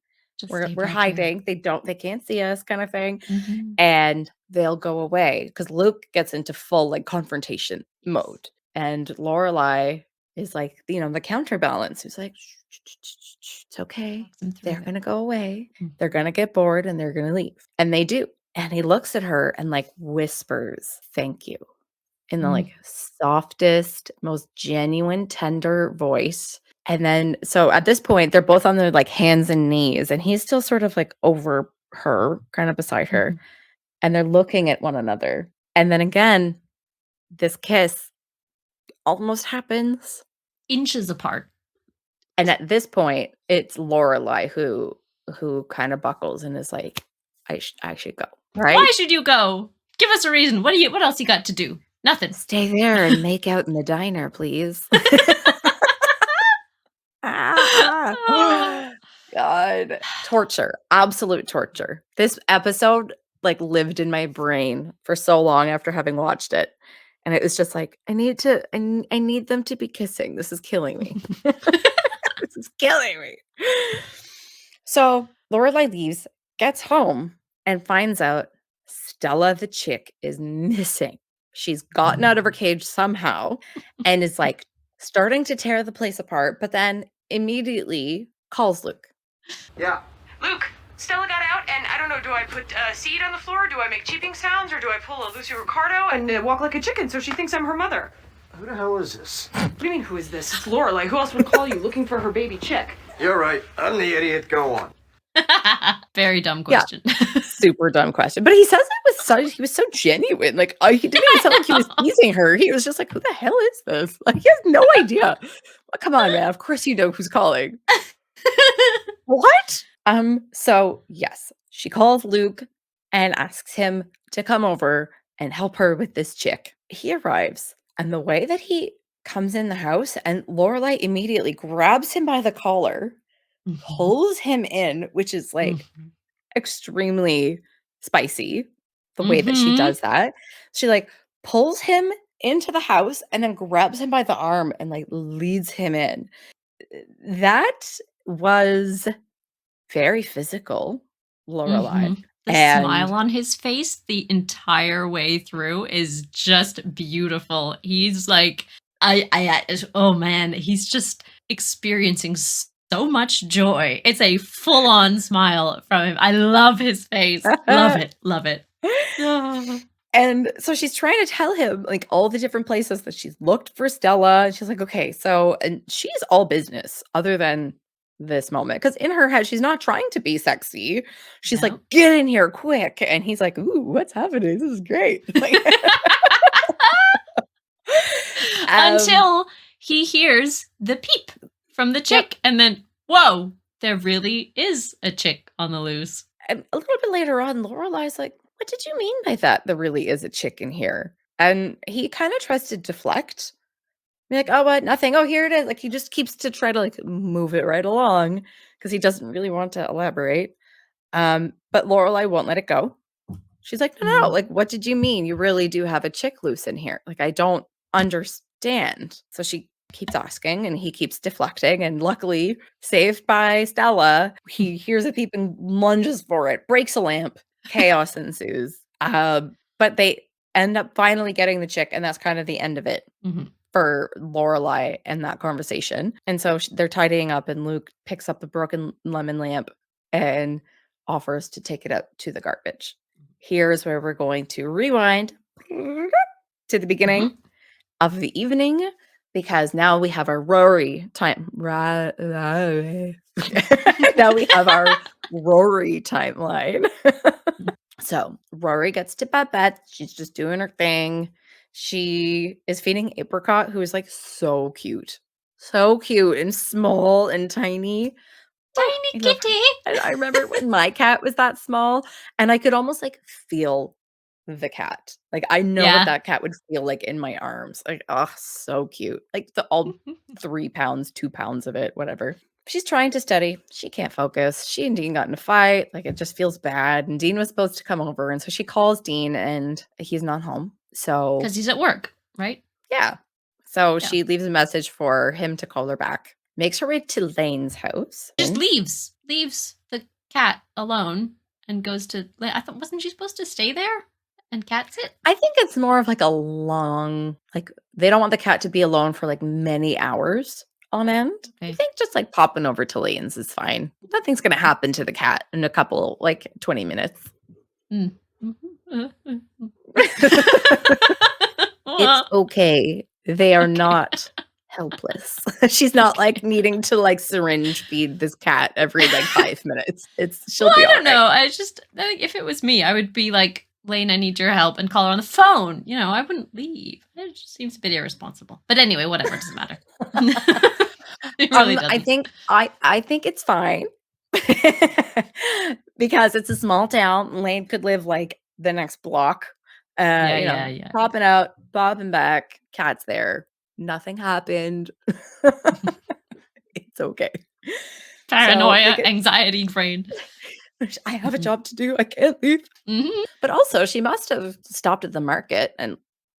We're hiding. Here. They can't see us, kind of thing. And they'll go away because Luke gets into full confrontation mode. And Lorelai is the counterbalance. Who's like, it's okay. They're going to go away. They're going to get bored and they're going to leave. And they do. And he looks at her and whispers, thank you, in the softest, most genuine, tender voice. And then, so at this point, they're both on their hands and knees, and he's still sort of over her, kind of beside her. And they're looking at one another. And then again, this kiss almost happens. Inches apart. And at this point, it's Lorelai who kind of buckles and is like, I should go. Right? Why should you go? Give us a reason. What else you got to do? Nothing. Stay there and make out in the diner, please. God. Torture. Absolute torture. This episode like lived in my brain for so long after having watched it. And it was just like, I need them to be kissing. This is killing me. This is killing me. So Lorelai leaves, gets home, and finds out Stella the chick is missing. She's gotten out of her cage somehow and is like starting to tear the place apart, but then immediately calls Luke. Yeah. Luke, Stella got out, and I don't know, do I put seed on the floor, do I make cheeping sounds, or do I pull a Lucy Ricardo and walk like a chicken so she thinks I'm her mother? Who the hell is this? What do you mean, who is this? It's Lorelai. Who else would call you looking for her baby chick? You're right. I'm the idiot. Go on. Very dumb question. Super dumb question. But he says he was so genuine. Like, he didn't even sound like he was teasing her. He was just like, who the hell is this? Like, he has no idea. Well, come on, man. Of course you know who's calling. What? So yes, she calls Luke and asks him to come over and help her with this chick. He arrives, and the way that he comes in the house, and Lorelai immediately grabs him by the collar, pulls him in, which is like extremely spicy, the way that she does that. She like pulls him into the house and then grabs him by the arm and like leads him in. That was very physical, Lorelai. The And smile on his face the entire way through is just beautiful. He's like, oh man, he's just experiencing so much joy. It's a full-on smile from him. I love his face. Love it. Love it. And so she's trying to tell him like all the different places that she's looked for Stella. And she's like, okay, so, and she's all business other than this moment. Because in her head, she's not trying to be sexy. She's like, get in here quick. And he's like, ooh, what's happening? This is great. Like, until he hears the peep from the chick. And then, whoa, there really is a chick on the loose. And a little bit later on, Lorelai's like, what did you mean by that? There really is a chick in here. And he kind of tries to deflect. Be like, oh, what? Nothing. Oh, here it is. Like, he just keeps to try to like move it right along because he doesn't really want to elaborate. But Lorelai won't let it go. She's like, no, like, what did you mean? You really do have a chick loose in here. Like, I don't understand. So she keeps asking and he keeps deflecting. And luckily, saved by Stella, he hears a peep and lunges for it, breaks a lamp. Chaos ensues. But they end up finally getting the chick, and that's kind of the end of it for Lorelai and that conversation. And so they're tidying up, and Luke picks up the broken lemon lamp and offers to take it out to the garbage. Here's where we're going to rewind to the beginning of the evening, because now we have our Rory time. Now we have our Rory timeline. So Rory gets to bed. She's just doing her thing. She is feeding Apricot, who is like so cute and small and tiny. Tiny kitty. I remember when my cat was that small, and I could almost like feel the cat. Like, I know what that cat would feel like in my arms. Like, oh, so cute. Like all 3 pounds, 2 pounds of it, whatever. She's trying to study. She can't focus. She and Dean got in a fight. Like, it just feels bad. And Dean was supposed to come over. And so she calls Dean, and he's not home. So, because he's at work, right? Yeah. So she leaves a message for him to call her back. Makes her way to Lane's house. Just leaves the cat alone and goes to. I thought, wasn't she supposed to stay there and cat sit? I think it's more of like a long, like, they don't want the cat to be alone for like many hours on end. Okay. I think just like popping over to Lane's is fine. Nothing's going to happen to the cat in a couple, like 20 minutes. It's okay. They are not helpless. She's not like needing to like syringe feed this cat every like 5 minutes. She'll be I don't know. right. I think if it was me, I would be like, Lane, I need your help, and call her on the phone. You know, I wouldn't leave. It just seems a bit irresponsible. But anyway, whatever, it doesn't matter. It really doesn't. I think it's fine. Because it's a small town. Lane could live like the next block. Yeah. Popping out, bobbing back, cat's there. Nothing happened. It's okay. Paranoia, anxiety brain. I have a job to do. I can't leave. Mm-hmm. But also, she must have stopped at the market, and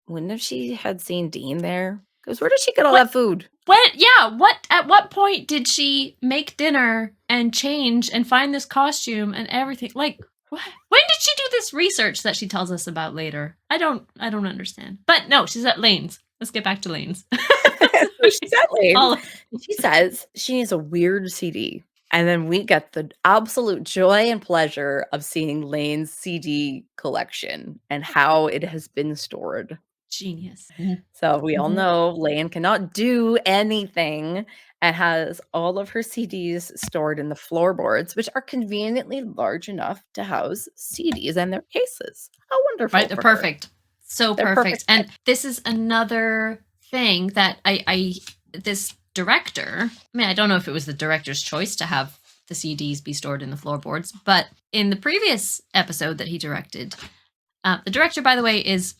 wouldn't have she had seen Dean there? Because where did she get all that food? At what point did she make dinner and change and find this costume and everything? Like, what? When did she do this research that she tells us about later? I don't understand. But no, she's at Lane's. Let's get back to Lane's. So she's at Lane's. She says she needs a weird CD. And then we get the absolute joy and pleasure of seeing Lane's CD collection and how it has been stored. Genius. So we all know Lane cannot do anything and has all of her CDs stored in the floorboards, which are conveniently large enough to house CDs and their cases. How wonderful. Right, they're perfect. So they're perfect. And this is another thing that this director, I don't know if it was the director's choice to have the CDs be stored in the floorboards, but in the previous episode that he directed, the director, by the way, is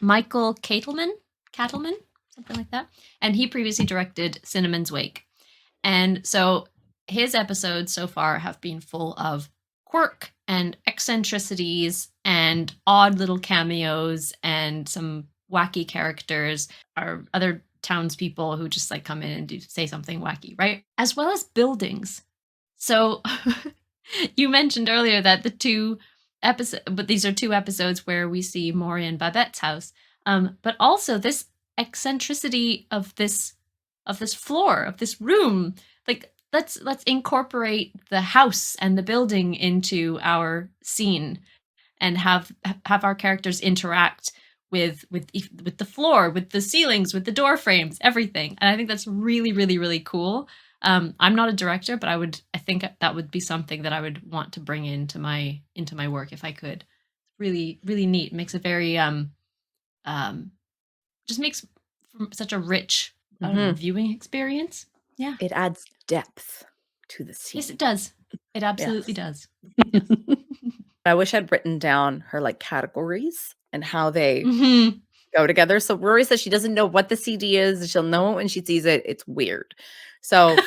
Michael Catelman, something like that. And he previously directed Cinnamon's Wake. And so his episodes so far have been full of quirk and eccentricities and odd little cameos and some wacky characters or other townspeople who just like come in and say something wacky, right? As well as buildings. So you mentioned earlier that these are two episodes where we see Maury and Babette's house. But also this eccentricity of this floor, of this room. Like let's incorporate the house and the building into our scene and have our characters interact with the floor, with the ceilings, with the door frames, everything. And I think that's really, really, really cool. I'm not a director, but I think that would be something that I would want to bring into my work if I could. Really, really neat. It makes a very just makes such a rich viewing experience. Yeah, it adds depth to the scene. Yes, it does. It absolutely does. I wish I'd written down her like categories and how they go together. So Rory says she doesn't know what the CD is. She'll know it when she sees it. It's weird. So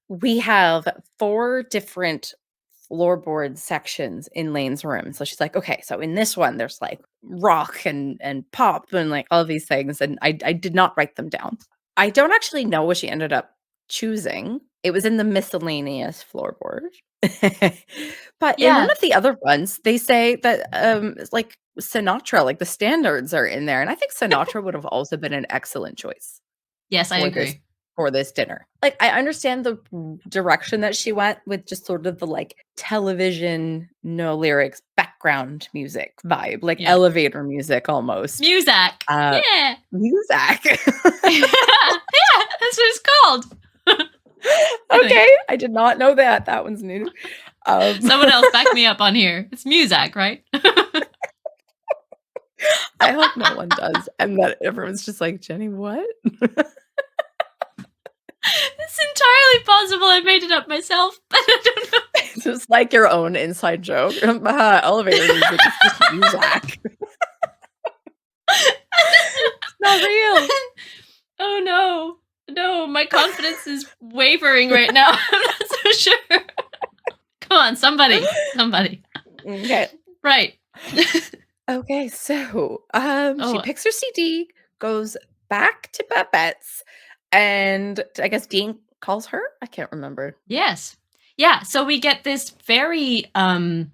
we have 4 different floorboard sections in Lane's room. So she's like, okay, so in this one, there's like rock and pop and like all these things. And I did not write them down. I don't actually know what she ended up choosing. It was in the miscellaneous floorboard. But in one of the other ones, they say that it's like Sinatra, like the standards are in there. And I think Sinatra would have also been an excellent choice. Yes, I agree. For this dinner. Like, I understand the direction that she went with just sort of the like television, no lyrics, background music vibe, like elevator music almost. Music. Yeah. Music. Yeah, that's what it's called. Okay. I did not know that. That one's new. Someone else back me up on here. It's music, right? I hope no one does. And that everyone's just like, Jenny, what? It's entirely possible I made it up myself, but I don't know. It's just like your own inside joke. Elevator music is just music. It's not real. Oh no, my confidence is wavering right now. I'm not so sure. Come on, somebody. Okay. Right. Okay, so she picks her CD, goes back to Babette's, and I guess Dean calls her. I can't remember. Yes. Yeah. So we get this very unusual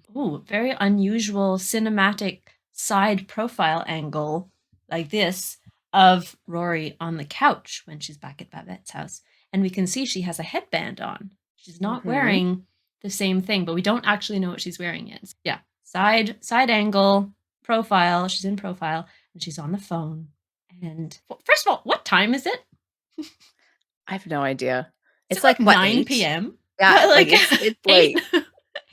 cinematic side profile angle like this of Rory on the couch when she's back at Babette's house. And we can see she has a headband on. She's not wearing the same thing, but we don't actually know what she's wearing yet. Yeah. Side angle, profile. She's in profile and she's on the phone. And first of all, what time is it? I have no idea. It's like 9 p.m. Yeah, like it's late.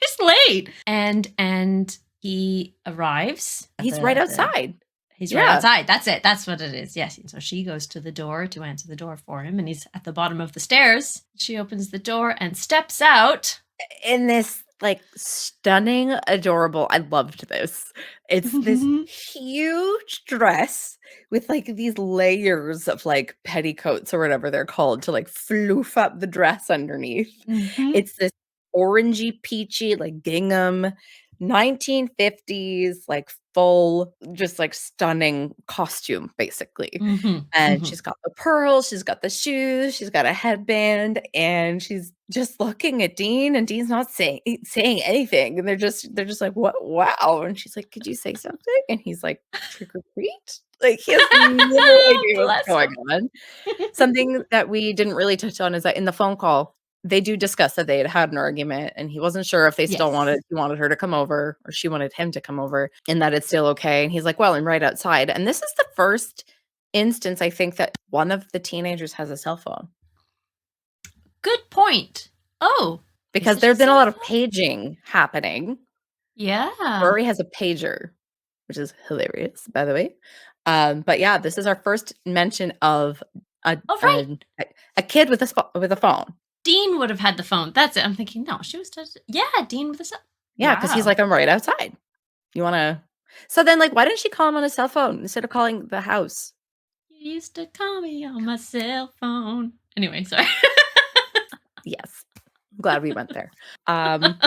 It's late. And he arrives. He's right outside. He's right outside. That's it. That's what it is. Yes. And so she goes to the door to answer the door for him. And he's at the bottom of the stairs. She opens the door and steps out. In this like stunning, adorable. I loved this. It's this huge dress with like these layers of like petticoats or whatever they're called to like floof up the dress underneath. Mhm. It's this orangey, peachy, like gingham, 1950s, like full, just like stunning costume, basically. Mhm. And Mhm. she's got the pearls, she's got the shoes, she's got a headband, and she's just looking at Dean, and Dean's not saying anything. And they're just like, "What? Wow!" And she's like, "Could you say something?" And he's like, "Trick or treat." Like he has no idea what's Bless going him. on. Something that we didn't really touch on is that in the phone call, they do discuss that they had had an argument, and he wasn't sure if they still Yes. wanted her to come over, or she wanted him to come over, and that it's still okay. And he's like, "Well, I'm right outside." And this is the first instance, I think, that one of the teenagers has a cell phone, Good point. Oh, is because it there a have been a cell lot of phone? paging happening. Yeah. Rory has a pager, which is hilarious, by the way. But yeah, this is our first mention of a Oh, right. a kid with a phone. Dean would have had the phone. That's it. I'm thinking, no, she was just, yeah, Dean with a cell. Yeah, because he's Wow. like, "I'm right outside. You wanna." So then, like, why didn't she call him on his cell phone instead of calling the house? You used to call me on my cell phone. Anyway, sorry. Yes. I'm glad we went there. Um,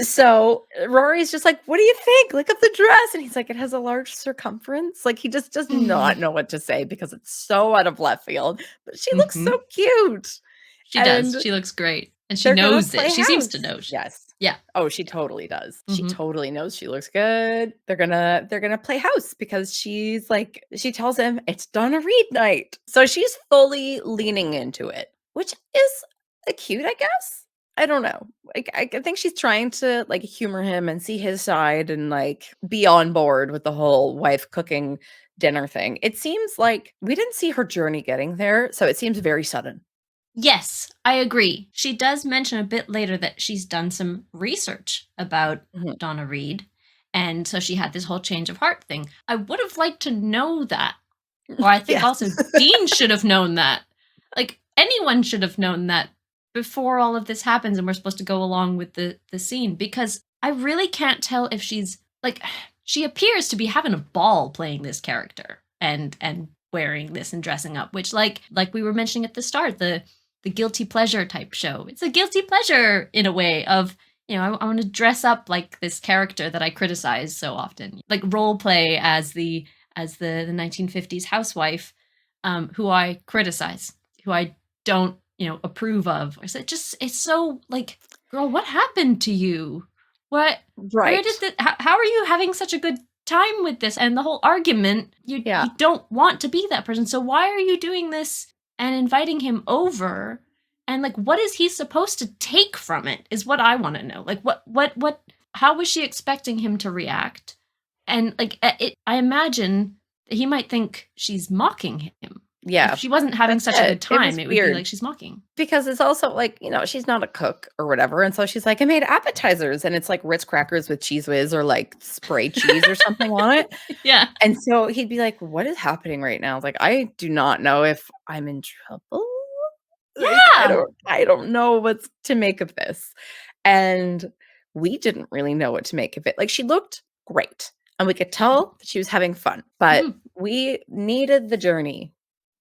so Rory's just like, "What do you think? Look at the dress." And he's like, "It has a large circumference." Like, he just does not know what to say because it's so out of left field, but she looks Mhm. so cute. She does. And She looks great. And she they're gonna knows it. play She seems to house. know. Yes. Yeah. Oh, she totally does. She Mhm. totally knows she looks good. They're gonna play house because she's like, she tells him it's Donna Reed night. So she's fully leaning into it, which is cute, I guess. I don't know. Like I think she's trying to like humor him and see his side and like be on board with the whole wife cooking dinner thing. It seems like we didn't see her journey getting there, so it seems very sudden. Yes, I agree. She does mention a bit later that she's done some research about Mhm. Donna Reed. And so she had this whole change of heart thing. I would have liked to know that. Or I think Yes. also Dean should have known that. Like anyone should have known that before all of this happens and we're supposed to go along with the scene, because I really can't tell if she's like, she appears to be having a ball playing this character and wearing this and dressing up, which like we were mentioning at the start, the guilty pleasure type show. It's a guilty pleasure in a way of, you know, I want to dress up like this character that I criticize so often, like role play as the 1950s housewife, who I criticize, who I don't, you know, approve of. Or so it's so like, girl, what happened to you? What? Where Right. did the? How are you having such a good time with this? And the whole argument, you don't want to be that person. So why are you doing this and inviting him over? And like, what is he supposed to take from it? Is what I want to know. Like, what? How was she expecting him to react? And like, I imagine that he might think she's mocking him. Yeah. If she wasn't having That's such a good it. It was time, it would be weird. like she's mocking. Because it's also like, you know, she's not a cook or whatever. And so she's like, "I made appetizers," and it's like Ritz crackers with Cheese Whiz or like spray cheese or something on it. Yeah. And so he'd be like, "What is happening right now?" Like, I do not know if I'm in trouble. Like, Yeah. I don't know what's to make of this. And we didn't really know what to make of it. Like, she looked great, and we could tell that she was having fun, but Mhm. we needed the journey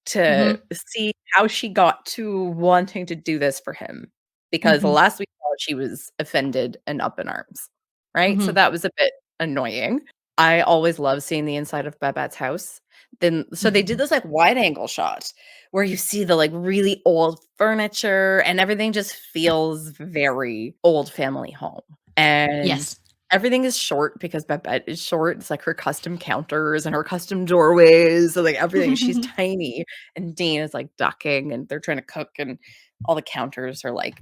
to Mhm. see how she got to wanting to do this for him, because the Mhm. last we saw, she was offended and up in arms, right? So Mhm. that was a bit annoying. I always love seeing the inside of Babette's house. Then so they did Mhm. this, like, wide angle shot where you see the, like, really old furniture and everything just feels very old family home, and Yes. everything is short because Babette is short. It's like her custom counters and her custom doorways, so, like, everything, she's tiny, and Dean is, like, ducking, and they're trying to cook, and all the counters are, like,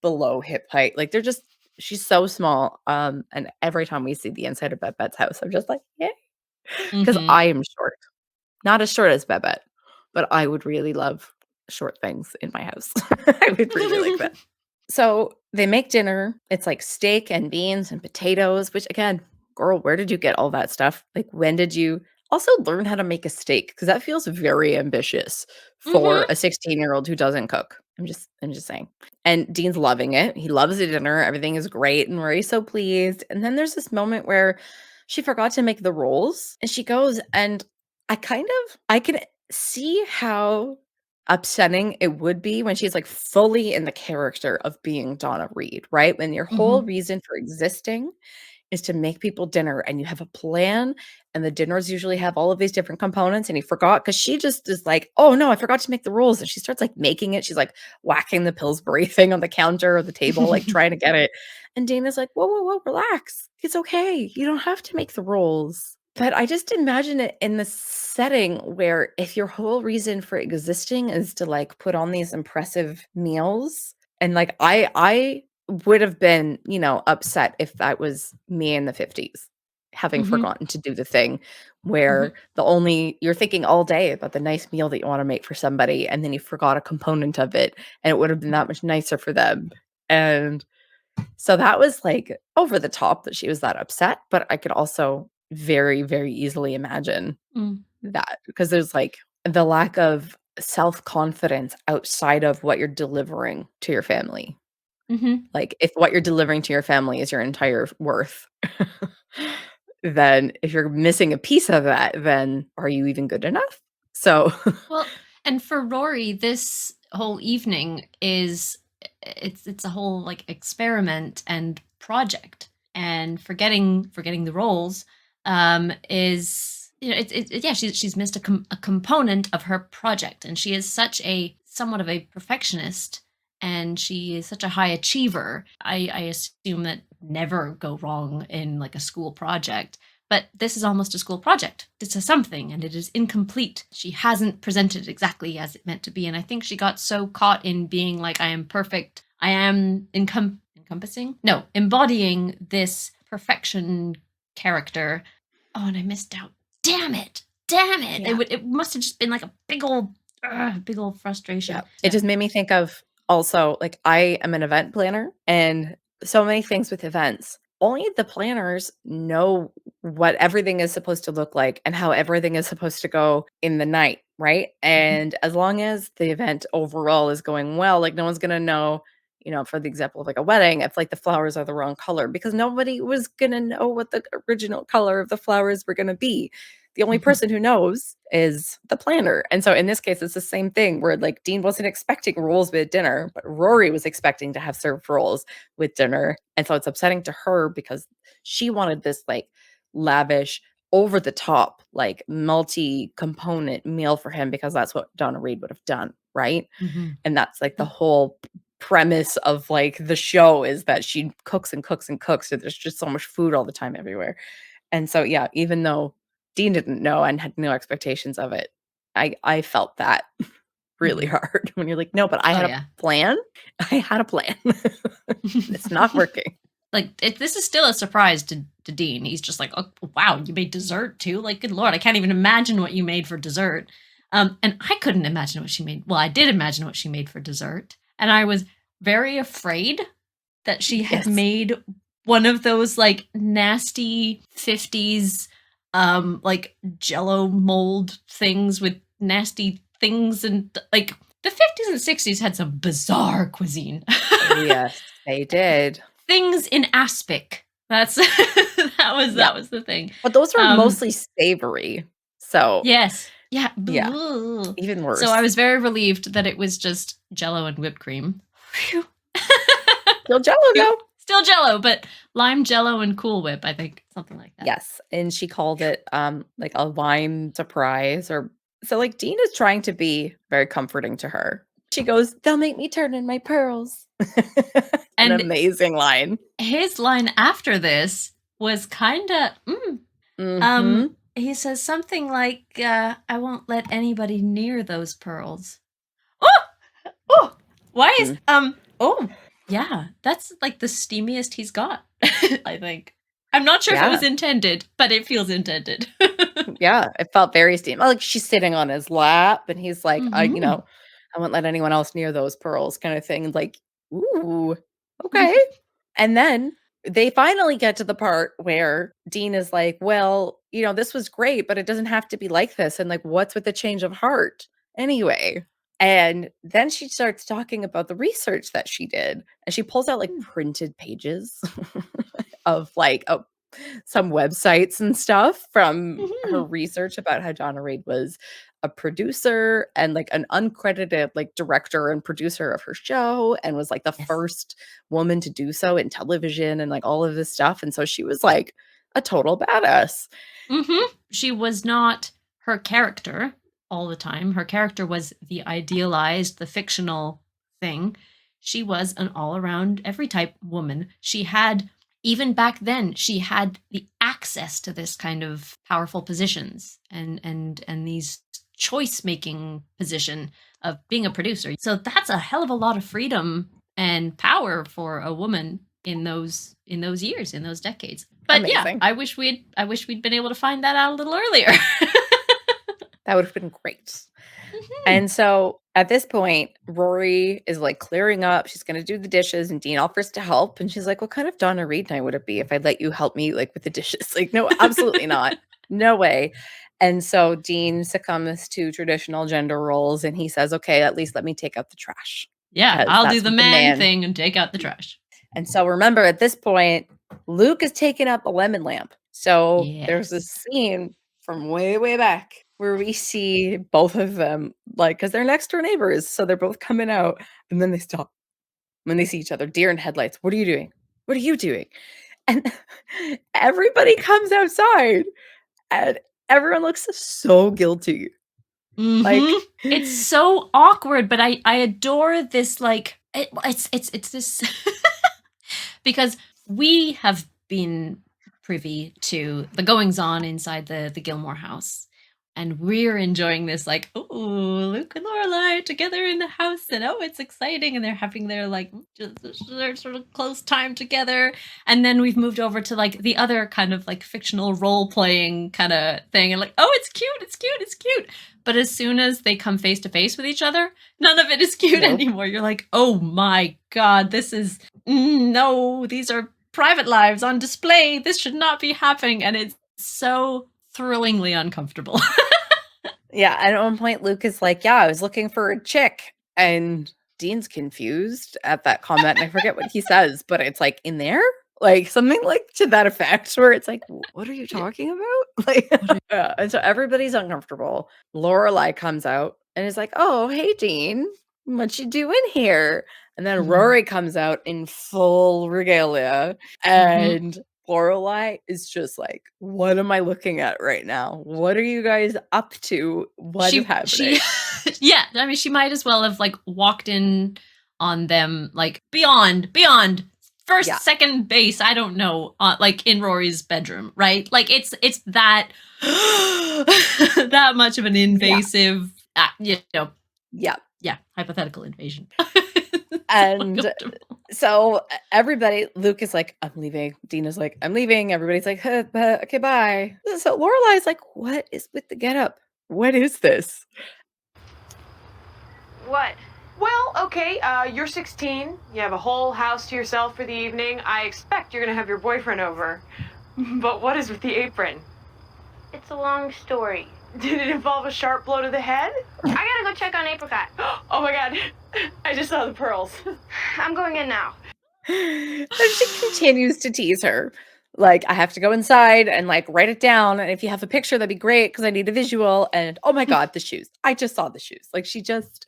below hip height. Like, they're just she's so small, and every time we see the inside of Babette's house, I'm just like, yeah, because Mhm. I am short. Not as short as Babette, but I would really love short things in my house. I would really like that. So they make dinner. It's like steak and beans and potatoes, which again, girl, where did you get all that stuff? Like, when did you Also learn how to make a steak because that feels very ambitious Mhm. for a 16-year-old who doesn't cook. I'm just saying. And Dean's loving it. He loves the dinner. Everything is great, and Rory's so pleased. And then there's this moment where she forgot to make the rolls, and she goes and I can see how upsetting it would be when she's, like, fully in the character of being Donna Reed, right? When your whole Mhm. reason for existing is to make people dinner and you have a plan and the dinners usually have all of these different components and you forgot because she just is like, oh no, I forgot to make the rolls. And she starts like making it. She's like whacking the Pillsbury thing on the counter or the table, like trying to get it. And Dana's like, whoa, whoa, whoa, relax. It's okay. You don't have to make the rolls. But I just imagine it in the setting where if your whole reason for existing is to like put on these impressive meals and like I would have been, upset if that was me in the 50s, having Mhm. forgotten to do the thing where Mhm. you're thinking all day about the nice meal that you wanna make for somebody, and then you forgot a component of it, and it would have been that much nicer for them, and so that was, like, over the top that she was that upset, but I could also very, very easily imagine Mm. that because there's, like, the lack of self-confidence outside of what you're delivering to your family. Mhm. Like, if what you're delivering to your family is your entire worth, then if you're missing a piece of that, then are you even good enough? So Well, and for Rory, this whole evening is it's a whole like experiment and project, and forgetting the roles is yeah, she's missed a component of her project, and she is such a somewhat of a perfectionist, and she is such a high achiever. I assume that never go wrong in like a school project, but this is almost a school project. It's a something and it is incomplete. She hasn't presented exactly as it meant to be. And I think she got so caught in being like, I am perfect. I am encompassing? No, embodying this perfection character. Oh, and I missed out. Damn it. Damn it. yeah, It must have just been like a big old yeah. frustration. It just made me think of also, like, I am an event planner, and so many things with events, only the planners know what everything is supposed to look like and how everything is supposed to go in the night, right? Mhm. And as long as the event overall is going well, like, no one's gonna know, for the example of, like, a wedding, if, like, the flowers are the wrong color because nobody was gonna know what the original color of the flowers were gonna be. The only Mhm. person who knows is the planner. And so in this case, it's the same thing where like Dean wasn't expecting rolls with dinner, but Rory was expecting to have served rolls with dinner. And so it's upsetting to her because she wanted this like lavish, over the top, like multi component meal for him because that's what Donna Reed would have done. Right. Mhm. And that's like the whole premise of like the show is that she cooks and cooks and cooks. So there's just so much food all the time everywhere. And so, yeah, even though Dean didn't know and had no expectations of it, I felt that really Mhm. hard when you're like, "No, but I Oh had a yeah. plan. I had a plan. It's not working." Like this is still a surprise to Dean. He's just like, oh wow, you made dessert too. Like, good lord, I can't even imagine what you made for dessert. And I couldn't imagine what she made. Well, I did imagine what she made for dessert, and I was very afraid that she had Yes. made one of those like nasty 50s like jello mold things with nasty things, and like the 50s and 60s had some bizarre cuisine. Yes, they did. Things in aspic. That's Yeah, that was the thing. but those were Um, mostly savory. So, yes. Yeah. yeah, Ugh. even So I worse. was very relieved that it was just Jello and whipped cream. Phew. Still Jello, Phew. though. Still Jello, but lime Jello and Cool Whip. I think something like that. Yes, and she called it, like, a lime surprise or so, like, Dean is trying to be very comforting to her. She goes, "They'll make me turn in my pearls." An And amazing line. his line after this was kind of Mhm. he says something like I won't let anybody near those pearls. Oh! Oh! Why is Mm. oh, yeah, that's like the steamiest he's got, I think. I'm not sure if it Yeah, was intended, but it feels intended. yeah, it felt very steamy like, she's sitting on his lap, and he's like, Mhm. "I won't let anyone else near those pearls," kinda thing, like, "Ooh, okay." And then they finally get to the part where Dean is like, "Well, you know, this was great, but it doesn't have to be like this. And like, what's with the change of heart anyway? And then she starts talking about the research that she did. And she pulls out like printed pages of like some websites and stuff from her research about how Donna Reed was a producer and like an uncredited like director and producer of her show, and was like the first woman to do so in television and like all of this stuff. And so she was like a total badass. She was not her character all the time. Her character was the idealized, the fictional thing. She was an all-around, every type woman. She had, even back then, she had the access to this kind of powerful positions and these choice-making position of being a producer. So that's a hell of a lot of freedom and power for a woman in those years, in those decades. But Amazing. yeah, I wish we'd been able to find that out a little earlier. That would have been great. And so at this point, Rory is like clearing up. She's going to do the dishes, and Dean offers to help. And she's like, what kind of Donna Reed night would it be if I'd let you help me like with the dishes? Like, no, absolutely not. No way. And so Dean succumbs to traditional gender roles, and he says, okay, at least let me take out the trash. Yeah, 'Cause I'll do that's the what man thing and take out the trash. And so remember, at this point, Luke is taking up a lemon lamp. So there's this scene from way, way back where we see both of them, like, because they're next door neighbors. So they're both coming out, and then they stop when they see each other. Deer in headlights. What are you doing? What are you doing? And everybody comes outside, and everyone looks so guilty. Like, it's so awkward, but I adore this. Like, it's this because we have been privy to the goings on inside the Gilmore house, and we're enjoying this, like, oh, Luke and Lorelai together in the house, and oh, it's exciting, and they're having their like their sort of close time together. And then we've moved over to like the other kind of like fictional role playing kind of thing, and like, oh, it's cute, it's cute, it's cute. But as soon as they come face to face with each other, none of it is cute anymore. You're like, oh my God, this is no, these are private lives on display. This should not be happening. And it's so thrillingly uncomfortable. Yeah, and at one point Luke is like, yeah, I was looking for a chick. And Dean's confused at that comment. And I forget what he says, but it's like, in there? Like something like to that effect, where it's like, what are you talking about? Like, yeah. And so everybody's uncomfortable. Lorelai comes out and is like, oh, hey, Dean, what you doing here? And then Rory comes out in full regalia, and Lorelai is just like, what am I looking at right now? What are you guys up to? What is happening? Yeah, I mean, she might as well have like walked in on them like beyond first, second base. I don't know, like in Rory's bedroom, right? Like it's that that much of an invasive, you know, hypothetical invasion. And so everybody, Luke is like, I'm leaving. Dina's like, I'm leaving. Everybody's like, okay, bye. So Lorelai's like, what is with the getup? What is this? What? Well, okay, you're 16. You have a whole house to yourself for the evening. I expect you're gonna have your boyfriend over. But what is with the apron? It's a long story. Did it involve a sharp blow to the head? I gotta go check on Apricot. Oh my God, I just saw the pearls. I'm going in now. And she continues to tease her. Like, I have to go inside and like write it down. And if you have a picture, that'd be great because I need a visual. And oh my God, the shoes. I just saw the shoes. Like, she just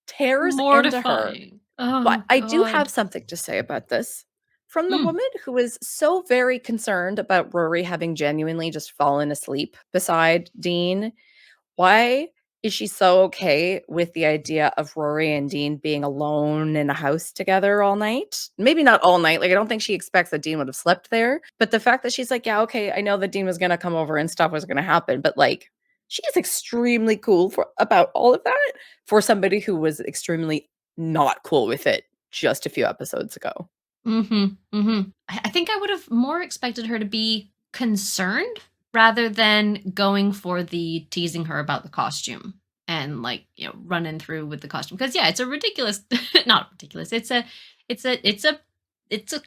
tears into her. Oh, but I do have something to say about this. From the woman who is so very concerned about Rory having genuinely just fallen asleep beside Dean, why is she so okay with the idea of Rory and Dean being alone in a house together all night? Maybe not all night. Like, I don't think she expects that Dean would have slept there. But the fact that she's like, yeah, okay, I know that Dean was going to come over and stuff was going to happen. But like, she is extremely cool about all of that for somebody who was extremely not cool with it just a few episodes ago. I think I would have more expected her to be concerned rather than going for the teasing her about the costume and like, you know, running through with the costume. Because yeah, it's a ridiculous, not ridiculous. It's a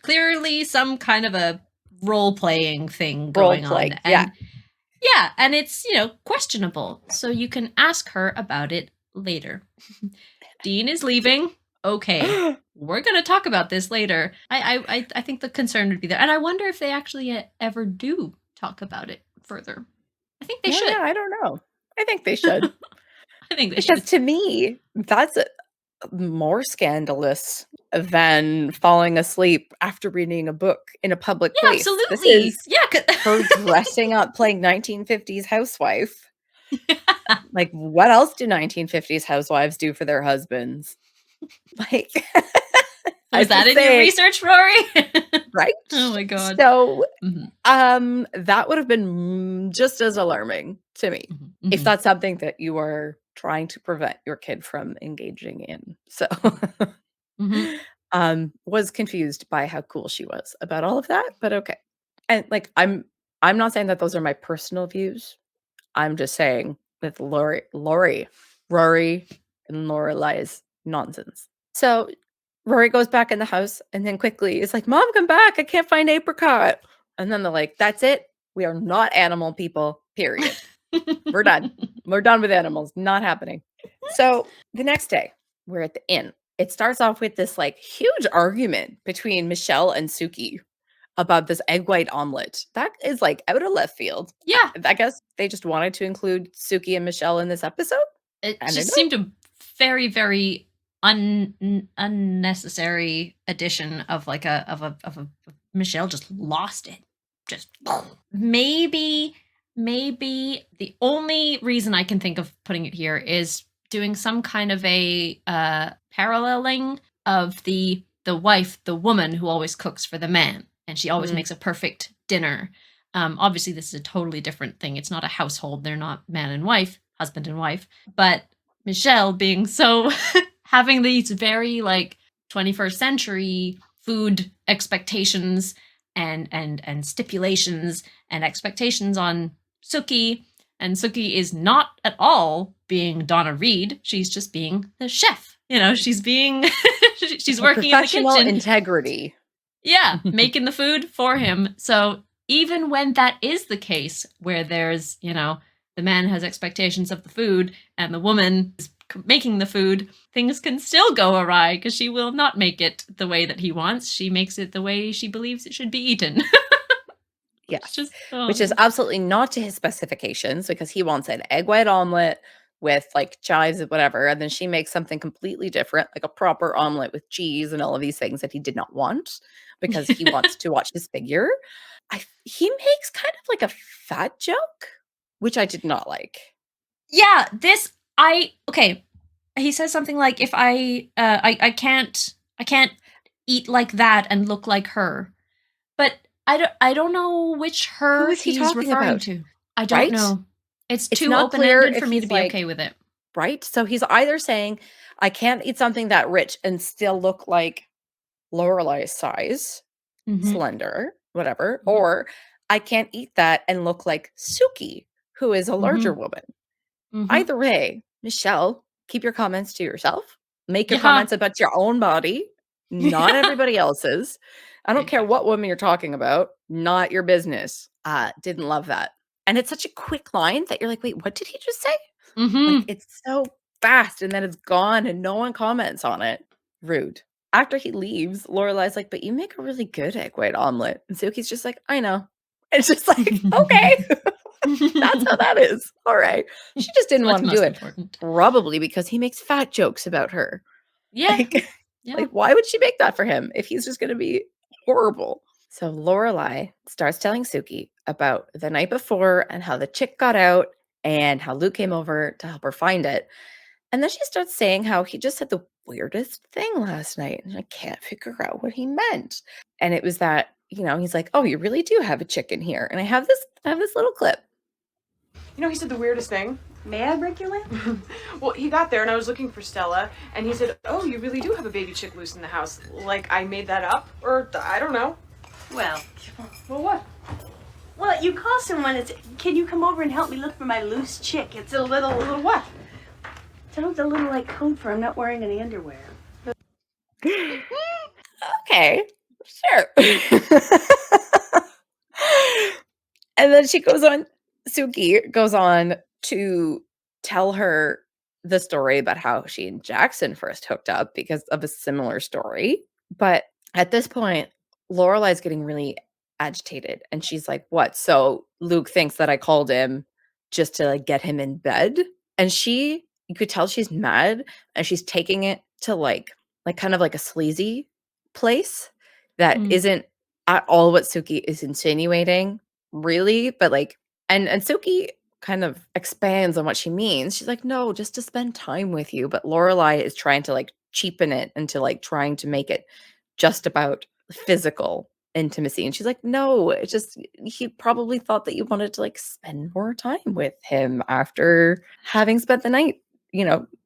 clearly some kind of a role playing thing going on. And Yeah, and it's, questionable. So you can ask her about it later. Dean is leaving. Okay. We're going to talk about this later. I think the concern would be there. And I wonder if they actually ever do talk about it further. I think they should. Yeah, I don't know. I think they should. I think they Because should. to me, that's more scandalous than falling asleep after reading a book in a public Yeah, place. absolutely. This is Yeah. her dressing up playing 1950s housewife. Like, what else do 1950s housewives do for their husbands? Like, Was that in your research, Rory? Right? Oh my god. So, that would have been just as alarming to me if that's something that you are trying to prevent your kid from engaging in. So, was confused by how cool she was about all of that, but okay. And like, I'm not saying that those are my personal views. I'm just saying that Rory, and Lorelai's nonsense. So Rory goes back in the house and then quickly is like, Mom, come back. I can't find Apricot. And then they're like, that's it. We are not animal people, period. We're done. We're done with animals. Not happening. So the next day, we're at the inn. It starts off with this like huge argument between Michelle and Suki about this egg white omelet. That is like out of left field. Yeah. I guess they just wanted to include Suki and Michelle in this episode. It just seemed a very, very unnecessary addition of like a Michelle just lost it. Just maybe the only reason I can think of putting it here is doing some kind of a paralleling of the wife, the woman who always cooks for the man, and she always makes a perfect dinner. Obviously, this is a totally different thing. It's not a household. They're not man and wife, husband and wife. But Michelle being so having these very like 21st century food expectations and stipulations and expectations on Suki. And Suki is not at all being Donna Reed. She's just being the chef. She's being she's working in the kitchen. Integrity. Yeah, making the food for him. So even when that is the case, where there's, the man has expectations of the food and the woman is making the food, things can still go awry because she will not make it the way that he wants. She makes it the way she believes it should be eaten. Yes, which is absolutely not to his specifications, because he wants an egg white omelet with like chives and whatever, and then she makes something completely different, like a proper omelet with cheese and all of these things that he did not want because he wants to watch his figure. He makes kind of like a fat joke, which I did not like. Yeah, he says something like, if I can't eat like that and look like her. But I don't know which her Who is he he's talking referring about? to. I don't know. It's too not clear open-ended if for me to he's be like- okay with it. Right? So he's either saying, I can't eat something that rich and still look like Lorelai's size, slender, whatever, or I can't eat that and look like Suki, who is a larger woman. Either way, Michelle, keep your comments to yourself. Make your comments about your own body, not everybody else's. I don't care what woman you're talking about. Not your business. Didn't love that. And it's such a quick line that you're like, wait, what did he just say? Like, it's so fast and then it's gone and no one comments on it. Rude. After he leaves, Lorelai's like, but you make a really good egg white omelet. And Suki's just like, I know. It's just like, okay. That's how that is. All right. She just didn't want to do it. Important. Probably because he makes fat jokes about her. Yeah. Like, why would she make that for him if he's just going to be horrible? So Lorelai starts telling Suki about the night before and how the chick got out and how Luke came over to help her find it. And then she starts saying how he just said the weirdest thing last night. And I can't figure out what he meant. And it was that, he's like, oh, you really do have a chicken here. And I have this little clip. He said the weirdest thing. May I break your leg? Well, he got there and I was looking for Stella, and he said, oh, you really do have a baby chick loose in the house. Like, I made that up? Or, I don't know. Well, What? Well, you call someone, can you come over and help me look for my loose chick? It's a little what? Sounds a little like code for I'm not wearing any underwear. Okay, sure. And then she goes on Suki goes on to tell her the story about how she and Jackson first hooked up because of a similar story. But at this point, Lorelai's getting really agitated and she's like, "What? So Luke thinks that I called him just to like get him in bed?" And you could tell she's mad and she's taking it to like kind of like a sleazy place that Mm. isn't at all what Suki is insinuating, really, but like and Suki kind of expands on what she means. She's like, "No, just to spend time with you." But Lorelai is trying to like cheapen it into like trying to make it just about physical intimacy. And she's like, "No, it's just he probably thought that you wanted to like spend more time with him after having spent the night,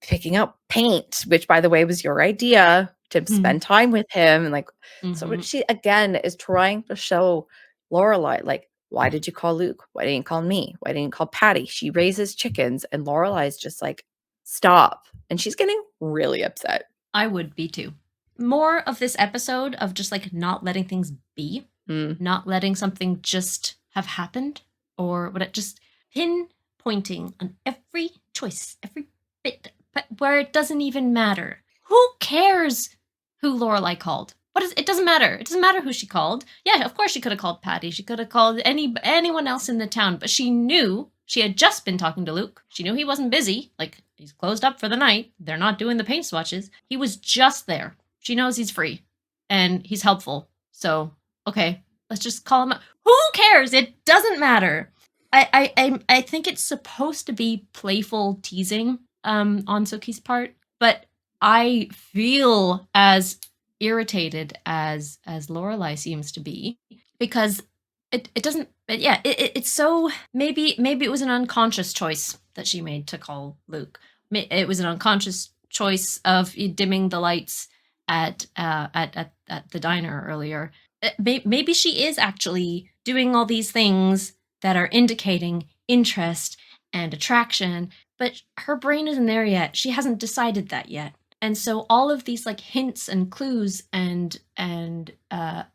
picking up paint, which by the way was your idea to spend time with him." And like, so Mhm. she again is trying to show Lorelai, like, why did you call Luke? Why didn't you call me? Why didn't you call Patty? She raises chickens, and Lorelai is just like, stop. And she's getting really upset. I would be too. More of this episode of just like not letting things be, not letting something just have happened, or what it just pinpointing on every choice, every bit, but where it doesn't even matter. Who cares who Lorelai called? It doesn't matter. It doesn't matter who she called. Yeah, of course she could have called Patty. She could have called anyone else in the town, but she knew she had just been talking to Luke. She knew he wasn't busy. Like, he's closed up for the night. They're not doing the paint swatches. He was just there. She knows he's free and he's helpful. So, okay, let's just call him. Who cares? It doesn't matter. I think it's supposed to be playful teasing on Suki's part, but I feel as irritated as Lorelai seems to be, because it doesn't, but yeah, it's so, maybe it was an unconscious choice that she made to call Luke. It was an unconscious choice of dimming the lights at the diner earlier. Maybe she is actually doing all these things that are indicating interest and attraction, but her brain isn't there yet. She hasn't decided that yet. And so all of these like hints and clues and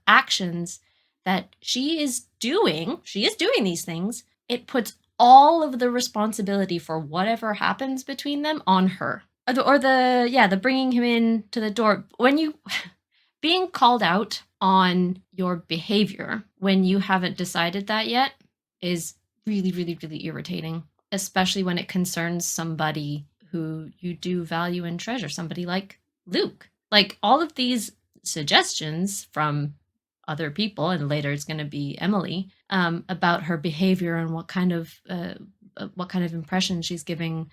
actions that she is doing these things. It puts all of the responsibility for whatever happens between them on her. Or the bringing him in to the door. When you being called out on your behavior when you haven't decided that yet is really, really, really irritating, especially when it concerns somebody who you do value and treasure, somebody like Luke. Like, all of these suggestions from other people, and later it's going to be Emily, about her behavior and what kind of impression she's giving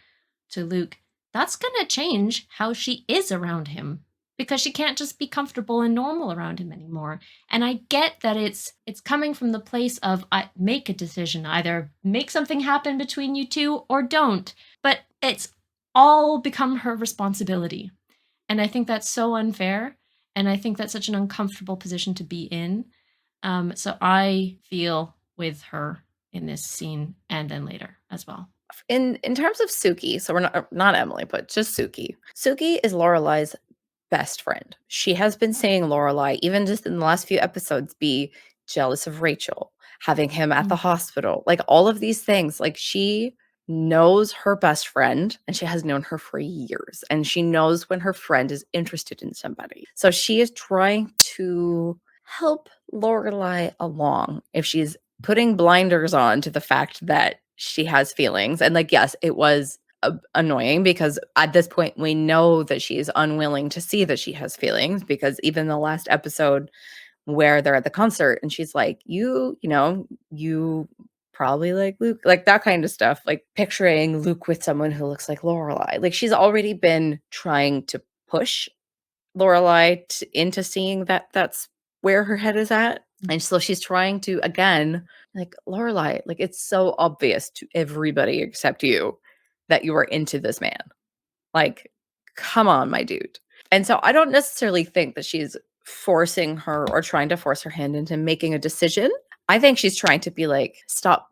to Luke, that's going to change how she is around him, because she can't just be comfortable and normal around him anymore. And I get that it's coming from the place of, I make a decision, either make something happen between you two or don't, but it's all become her responsibility. And I think that's so unfair, and I think that's such an uncomfortable position to be in. So I feel with her in this scene, and then later as well. In terms of Suki, so we're not Emily, but just Suki. Suki is Lorelai's best friend. She has been seeing Lorelai, even just in the last few episodes, be jealous of Rachel, having him at the hospital, like all of these things. Like, she knows her best friend and she has known her for years, and she knows when her friend is interested in somebody. So she is trying to help Lorelai along if she's putting blinders on to the fact that she has feelings. And like, yes, it was annoying because at this point we know that she is unwilling to see that she has feelings, because even the last episode where they're at the concert and she's like, you probably like Luke, like that kind of stuff, like picturing Luke with someone who looks like Lorelai. Like, she's already been trying to push Lorelai into seeing that that's where her head is at. And so she's trying to, again, like, Lorelai, like, it's so obvious to everybody except you that you are into this man. Like, come on, my dude. And so I don't necessarily think that she's forcing her or trying to force her hand into making a decision. I think she's trying to be like, stop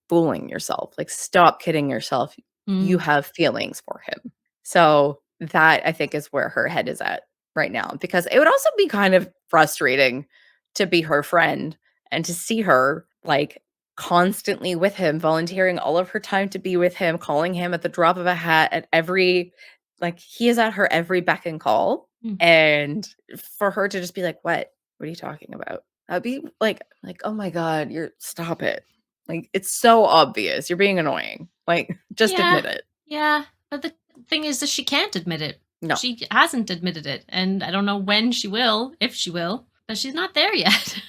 fooling yourself. Like, stop kidding yourself. You have feelings for him. So that, I think, is where her head is at right now, because it would also be kind of frustrating to be her friend and to see her like constantly with him, volunteering all of her time to be with him, calling him at the drop of a hat at every like, he is at her every beck and call, Mm. and for her to just be like, "What? What are you talking about?" I'd be like, "Oh my god, you're stop it." Like, it's so obvious. You're being annoying. Like, just Yeah. admit it. Yeah, but the thing is that she can't admit it. No. She hasn't admitted it, and I don't know when she will, if she will, but she's not there yet.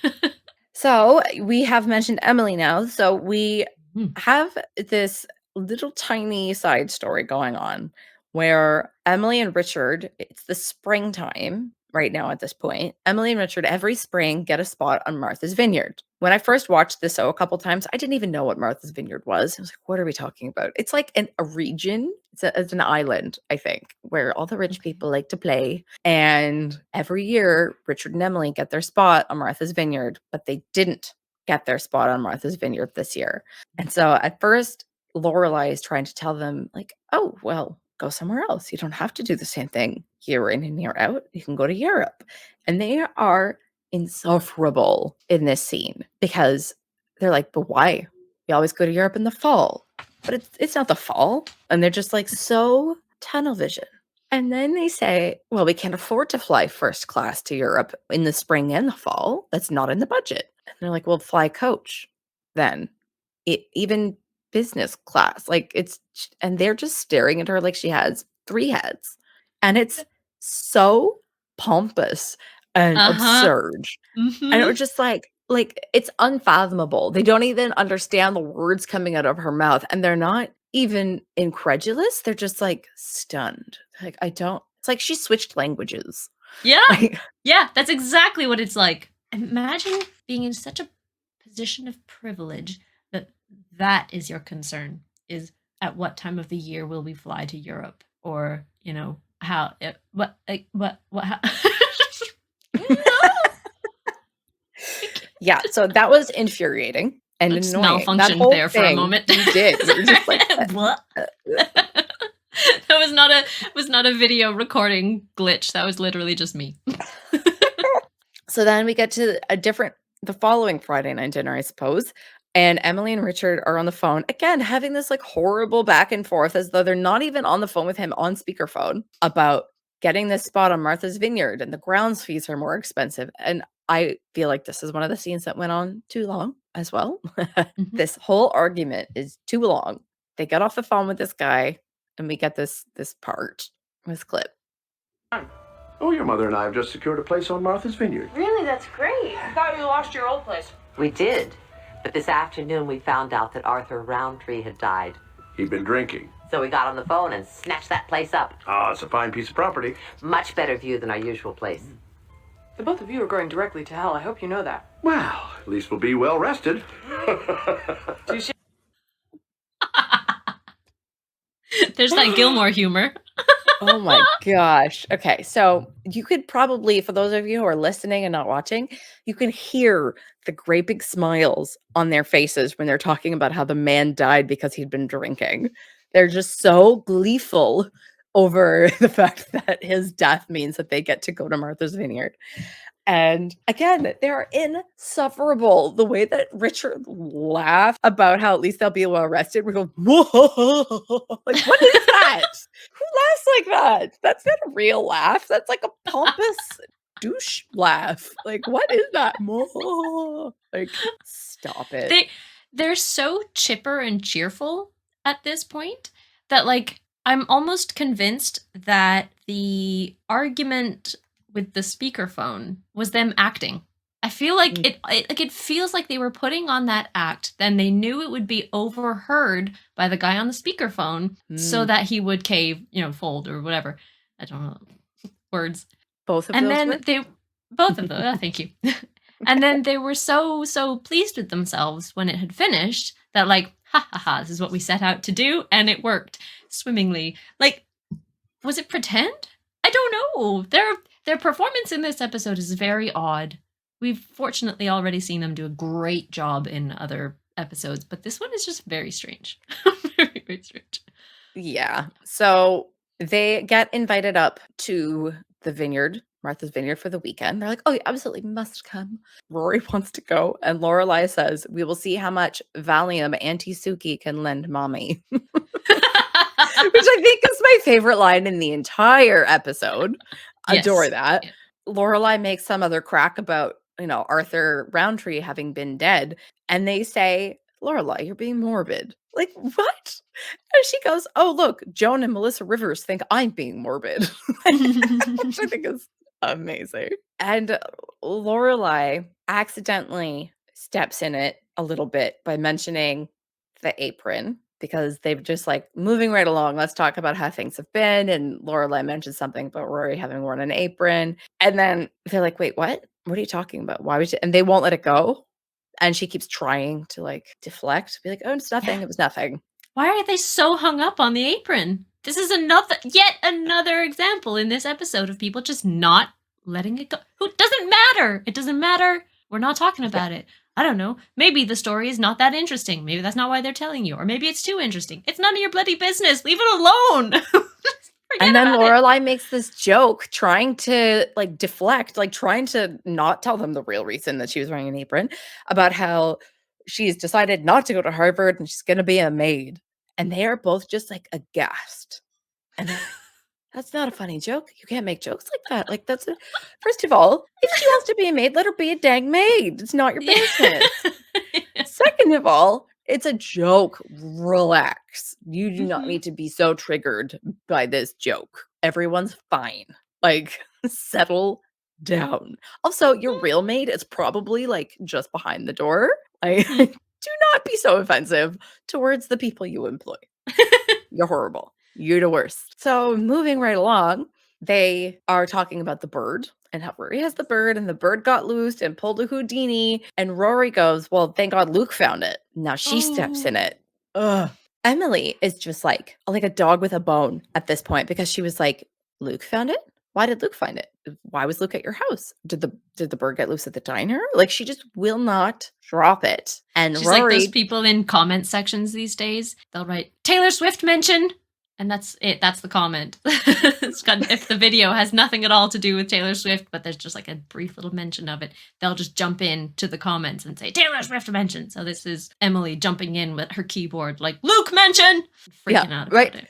So, we have mentioned Emily now. So, we Mm. have this little tiny side story going on where Emily and Richard, it's the springtime right now at this point. Emily and Richard every spring get a spot on Martha's Vineyard. When I first watched this show a couple times, I didn't even know what Martha's Vineyard was. I was like, what are we talking about? It's like a region. It's an island, I think, where all the rich Okay. people like to play. And every year, Richard and Emily get their spot on Martha's Vineyard, but they didn't get their spot on Martha's Vineyard this year. And so at first, Lorelai is trying to tell them, like, oh, well, go somewhere else. You don't have to do the same thing year in and year out. You can go to Europe. And they are insufferable in this scene because they're like, but why? We always go to Europe in the fall. But it's not the fall. And they're just like so tunnel vision. And then they say, well, we can't afford to fly first class to Europe in the spring and the fall. That's not in the budget. And they're like, well, fly coach then. Even business class. Like and they're just staring at her like she has 3 heads. And it's so pompous and absurd. And it was just like it's unfathomable. They don't even understand the words coming out of her mouth, and they're not even incredulous. They're just like stunned. Like, I don't it's like she switched languages. Yeah. Like, Yeah, that's exactly what it's like. Imagine being in such a position of privilege that is your concern, is at what time of the year will we fly to Europe, or how how yeah, so that was infuriating and Just annoying. That malfunctioned whole there for a thing moment. you did. You were just like, What? That was not a video recording glitch. That was literally just me. So then we get to the following Friday night dinner, I suppose. And Emily and Richard are on the phone again, having this like horrible back and forth as though they're not even on the phone with him on speakerphone about getting this spot on Martha's Vineyard, and the grounds fees are more expensive. And I feel like this is one of the scenes that went on too long as well. Mhm. This whole argument is too long. They get off the phone with this guy, and we get this part, this clip. Oh, your mother and I have just secured a place on Martha's Vineyard. Really, that's great. I thought you lost your old place. We did. But this afternoon we found out that Arthur Roundtree had died. He'd been drinking. So we got on the phone and snatched that place up. Ah, it's a fine piece of property. Much better view than our usual place. The both of you are going directly to hell. I hope you know that. Well, at least we'll be well rested. There's that Gilmore humor. Oh my gosh. Okay. So you could probably, for those of you who are listening and not watching, you can hear the great big smiles on their faces when they're talking about how the man died because he'd been drinking. They're just so gleeful over the fact that his death means that they get to go to Martha's Vineyard. And again, they're insufferable. The way that Richard laughed about how at least they'll be well rested, we go, whoa, like, what is that? Who laughs like that? That's not a real laugh. That's like a pompous douche laugh. Like, what is that? Like, stop it. They're so chipper and cheerful at this point that, like, I'm almost convinced that the argument with the speakerphone was them acting. I feel like it feels like they were putting on that act, then they knew it would be overheard by the guy on the speakerphone so that he would cave, fold or whatever. I don't know words. Both of and those then words? both of them. Thank you. And then they were so pleased with themselves when it had finished that, like, ha ha ha, this is what we set out to do, and it worked swimmingly. Like, was it pretend? I don't know. Their performance in this episode is very odd. We've fortunately already seen them do a great job in other episodes, but this one is just very strange. Very, very strange. Yeah. So they get invited up to the vineyard Martha's Vineyard for the weekend. They're like, oh, you absolutely must come. Rory wants to go. And Lorelai says, we will see how much Valium Auntie Suki can lend mommy. Which I think is my favorite line in the entire episode. Adore Yes. that. Yeah. Lorelai makes some other crack about, Arthur Roundtree having been dead. And they say, Lorelai, you're being morbid. Like, what? And she goes, oh, look, Joan and Melissa Rivers think I'm being morbid. Which I think is amazing. And Lorelai accidentally steps in it a little bit by mentioning the apron because they've just like moving right along. Let's talk about how things have been. And Lorelai mentions something about Rory having worn an apron. And then they're like, wait, what? What are you talking about? Why would you? And they won't let it go. And she keeps trying to like deflect, be like, oh, it's nothing. Yeah. It was nothing. Why are they so hung up on the apron? This is yet another example in this episode of people just not letting it go. Who doesn't matter? It doesn't matter. We're not talking about it. I don't know. Maybe the story is not that interesting. Maybe that's not why they're telling you. Or maybe it's too interesting. It's none of your bloody business. Leave it alone. And then Lorelai makes this joke trying to like deflect, like trying to not tell them the real reason that she was wearing an apron about how she's decided not to go to Harvard and she's going to be a maid. And they are both just like aghast. And that's not a funny joke. You can't make jokes like that. Like first of all, if she wants to be a maid, let her be a dang maid. It's not your business. Second of all, it's a joke. Relax. You do not need to be so triggered by this joke. Everyone's fine. Like, settle down. Also, your real maid is probably like just behind the door. Do not be so offensive towards the people you employ. You're horrible. You're the worst. So moving right along, they are talking about the bird and how Rory has the bird and the bird got loose and pulled a Houdini. And Rory goes, well, thank God Luke found it. Now she steps in it. Ugh. Emily is just like a dog with a bone at this point because she was like, Luke found it? Why did Luke find it? Why was Luke at your house? Did the bird get loose at the diner? Like, she just will not drop it. And she's Rory, like those people in comment sections these days. They'll write Taylor Swift mention, and that's it. That's the comment. If the video has nothing at all to do with Taylor Swift, but there's just like a brief little mention of it, they'll just jump in to the comments and say Taylor Swift mention. So this is Emily jumping in with her keyboard, like Luke mention, freaking out about it.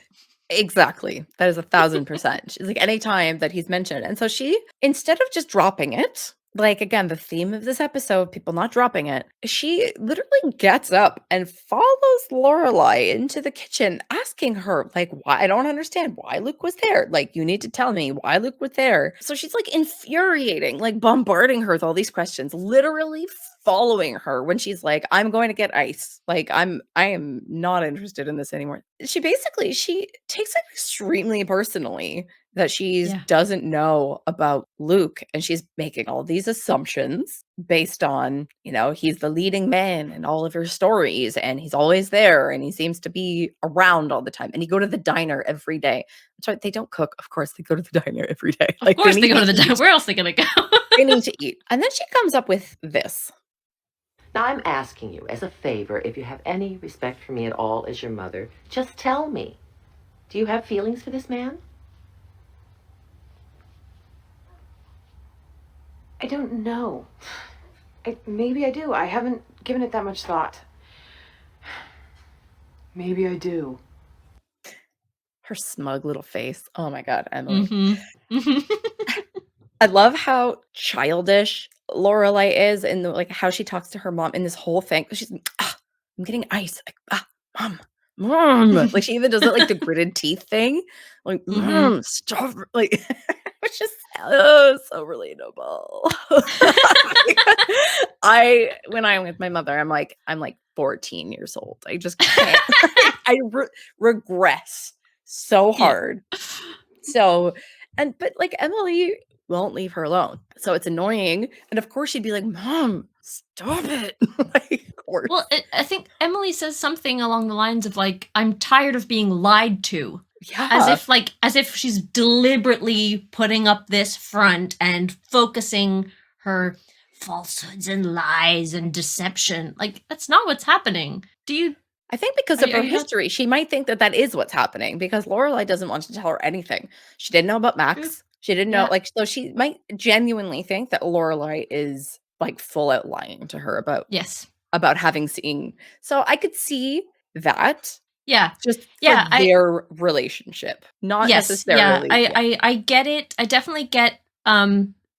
Exactly. That is 1,000%. She's like, anytime that he's mentioned. And so she, instead of just dropping it, like, again, the theme of this episode, people not dropping it, she literally gets up and follows Lorelai into the kitchen, asking her, like, why? I don't understand why Luke was there. Like, you need to tell me why Luke was there. So she's like infuriating, like bombarding her with all these questions, literally following her when she's like, I'm going to get ice. Like, I am not interested in this anymore. She takes it extremely personally that she doesn't know about Luke, and she's making all these assumptions based on, he's the leading man in all of her stories, and he's always there, and he seems to be around all the time, and he go to the diner every day. That's right, they don't cook. Of course, they go to the diner every day. Of course they go to the diner. Where else are they going to go? They need to eat. And then she comes up with this. Now, I'm asking you, as a favor, if you have any respect for me at all as your mother, just tell me. Do you have feelings for this man? I don't know. Maybe I do. I haven't given it that much thought. Maybe I do. Her smug little face. Oh my God, Emily. Mm-hmm. I love how childish Lorelai is and like how she talks to her mom in this whole thing. She's I'm getting ice. Like, mom. Like, she even does it like the gritted teeth thing. Like, stop. Like, which is so relatable. When I'm with my mother, I'm like 14 years old. I just can't. I regress so hard. So, but like Emily won't leave her alone. So it's annoying. And of course she'd be like, Mom, stop it. Like, of course. Well, I think Emily says something along the lines of like, I'm tired of being lied to. Yeah. As if she's deliberately putting up this front and focusing her falsehoods and lies and deception. Like, that's not what's happening. I think because of her history, she might think that is what's happening because Lorelai doesn't want to tell her anything. She didn't know about Max. She didn't know, Yeah. like, so she might genuinely think that Lorelai is, like, full out lying to her Yes. about having seen. So I could see that Yeah. just for Yeah. their relationship, not Yes. Yeah. necessarily. I get it. I definitely get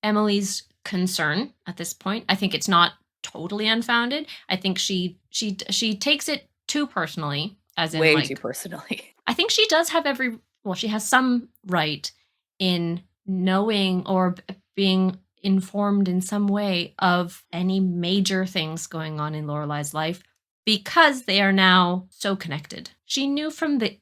Emily's concern at this point. I think it's not totally unfounded. I think she takes it too personally, as in Way too like personally. I think she does have she has some right in knowing or being informed in some way of any major things going on in Lorelai's life because they are now so connected. She knew from the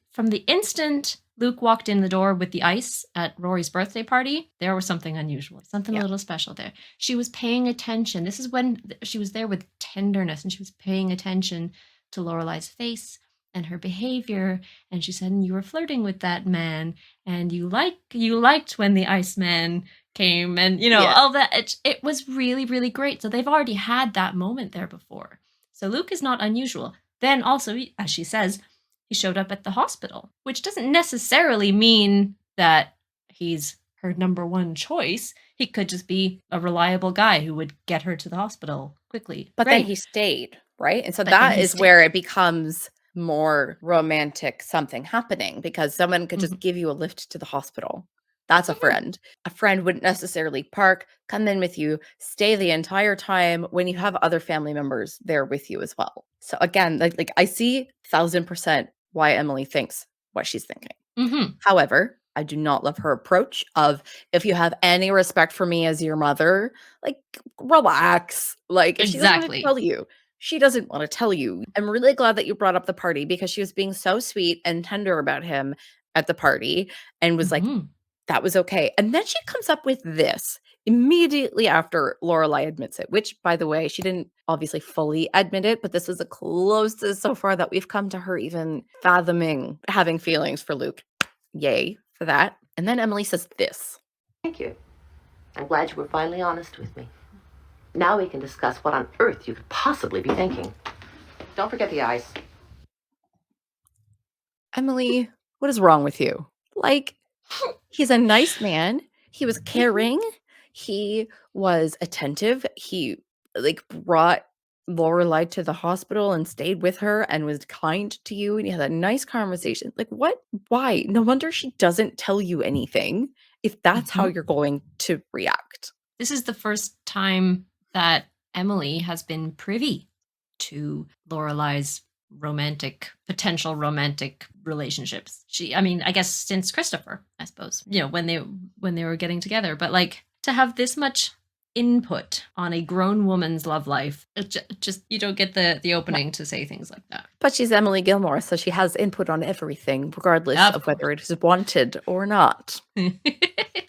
instant Luke walked in the door with the ice at Rory's birthday party, there was something unusual, something a little special there. She was paying attention. This is when she was there with tenderness and she was paying attention to Lorelai's face and her behavior, and she said, you were flirting with that man, and you liked when the Iceman came, and all that. It was really, really great. So they've already had that moment there before. So Luke is not unusual. Then also, as she says, he showed up at the hospital, which doesn't necessarily mean that he's her number one choice. He could just be a reliable guy who would get her to the hospital quickly. But then he stayed, right? And so But then that he is where it becomes more romantic something happening, because someone could just give you a lift to the hospital. That's a friend. A friend wouldn't necessarily park, come in with you, stay the entire time when you have other family members there with you as well. So again, like I see 1,000% why Emily thinks what she's thinking. However, I do not love her approach of, if you have any respect for me as your mother, like, relax. Like, if she doesn't want to tell you, she doesn't want to tell you. I'm really glad that you brought up the party, because she was being so sweet and tender about him at the party and was like, that was okay. And then she comes up with this immediately after Lorelai admits it, which, by the way, she didn't obviously fully admit it, but this is the closest so far that we've come to her even fathoming having feelings for Luke. Yay for that. And then Emily says this. Thank you. I'm glad you were finally honest with me. Now we can discuss what on earth you could possibly be thinking. Don't forget the ice. Emily, what is wrong with you? Like, he's a nice man. He was caring. He was attentive. He, like, brought Lorelai to the hospital and stayed with her and was kind to you, and you had a nice conversation. Like, what? Why? No wonder she doesn't tell you anything if that's how you're going to react. This is the first time that Emily has been privy to Lorelai's potential romantic relationships. I guess since Christopher, I suppose, when they were getting together, but like, to have this much input on a grown woman's love life, just you don't get the opening to say things like that. But she's Emily Gilmore, so she has input on everything, regardless of whether it is wanted or not.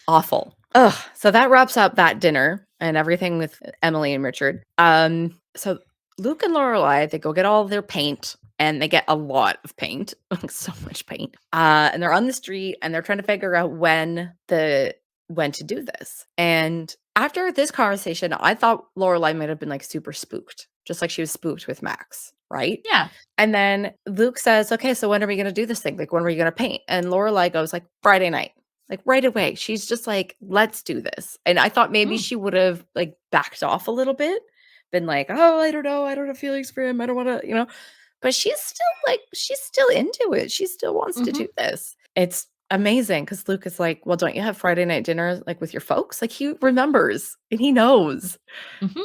Awful. Ugh. So that wraps up that dinner and everything with Emily and Richard. So Luke and Lorelai, they go get all of their paint, and they get a lot of paint, so much paint. And they're on the street, and they're trying to figure out when to do this. And after this conversation, I thought Lorelai might have been like super spooked, just like she was spooked with Max, right? Yeah. And then Luke says, okay, so when are we going to do this thing? Like, when are we going to paint? And Lorelai goes like, Friday night. Like, right away. She's just like, let's do this. And I thought maybe she would have like backed off a little bit, been like, oh, I don't know. I don't have feelings for him. I don't want to, but she's still into it. She still wants to do this. It's amazing, because Luke is like, well, don't you have Friday night dinner like with your folks? Like, he remembers and he knows.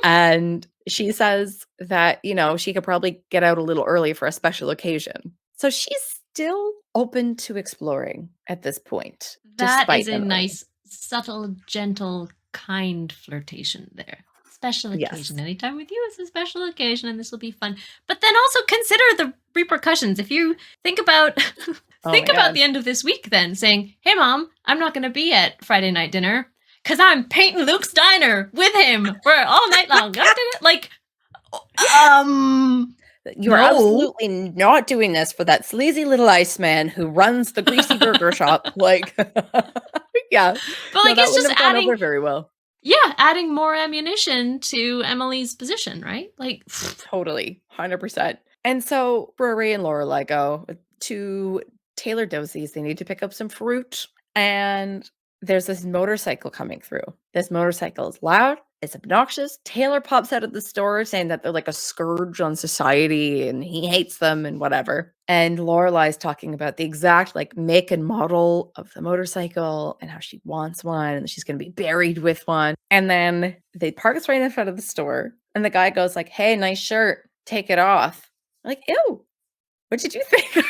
And she says that, she could probably get out a little early for a special occasion. So she's still open to exploring at this point. That is a nice, subtle, gentle, kind flirtation there. Special occasion. Anytime with you is a special occasion, and this will be fun. But then also consider the repercussions. If you think about the end of this week, then saying, hey mom, I'm not going to be at Friday night dinner because I'm painting Luke's diner with him for all night long. Like, you're absolutely not doing this for that sleazy little Iceman who runs the greasy burger shop. Like, yeah. But like, it's just adding over very well. Yeah, adding more ammunition to Emily's position, right? Like, totally, 100%. And so Rory and Lorelai go to Taylor Dosey's. They need to pick up some fruit. And there's this motorcycle coming through. This motorcycle is loud, it's obnoxious. Taylor pops out of the store saying that they're like a scourge on society and he hates them and whatever. And Lorelai's talking about the exact like make and model of the motorcycle and how she wants one and she's going to be buried with one. And then they park us right in front of the store and the guy goes like, "Hey, nice shirt, take it off." I'm like, ew, what did you think?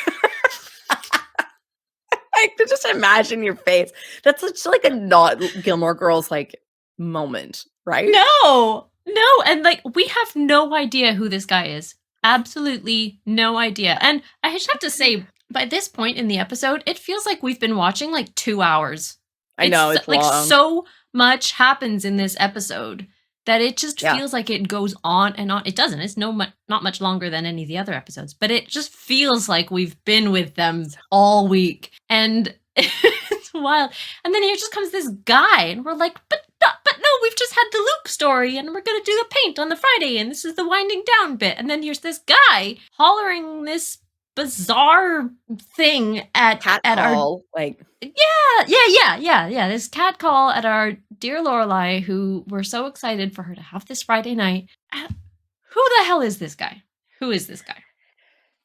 I could just imagine your face. That's such like a not Gilmore Girls like moment, right? No, and like we have no idea who this guy is. Absolutely no idea. And I just have to say, by this point in the episode, it feels like we've been watching like 2 hours. I know it's like long. so much happens in this episode that it just Yeah. feels like it goes on and on. It doesn't. It's not much longer than any of the other episodes, but it just feels like we've been with them all week, and it's wild. And then here just comes this guy, and we're like, but no, we've just had the Luke story, and we're gonna do the paint on the Friday, and this is the winding down bit, and then here's this guy hollering this bizarre thing at Call, like yeah. This cat call at our dear Lorelai, who we're so excited for her to have this Friday night. Who the hell is this guy? Who is this guy?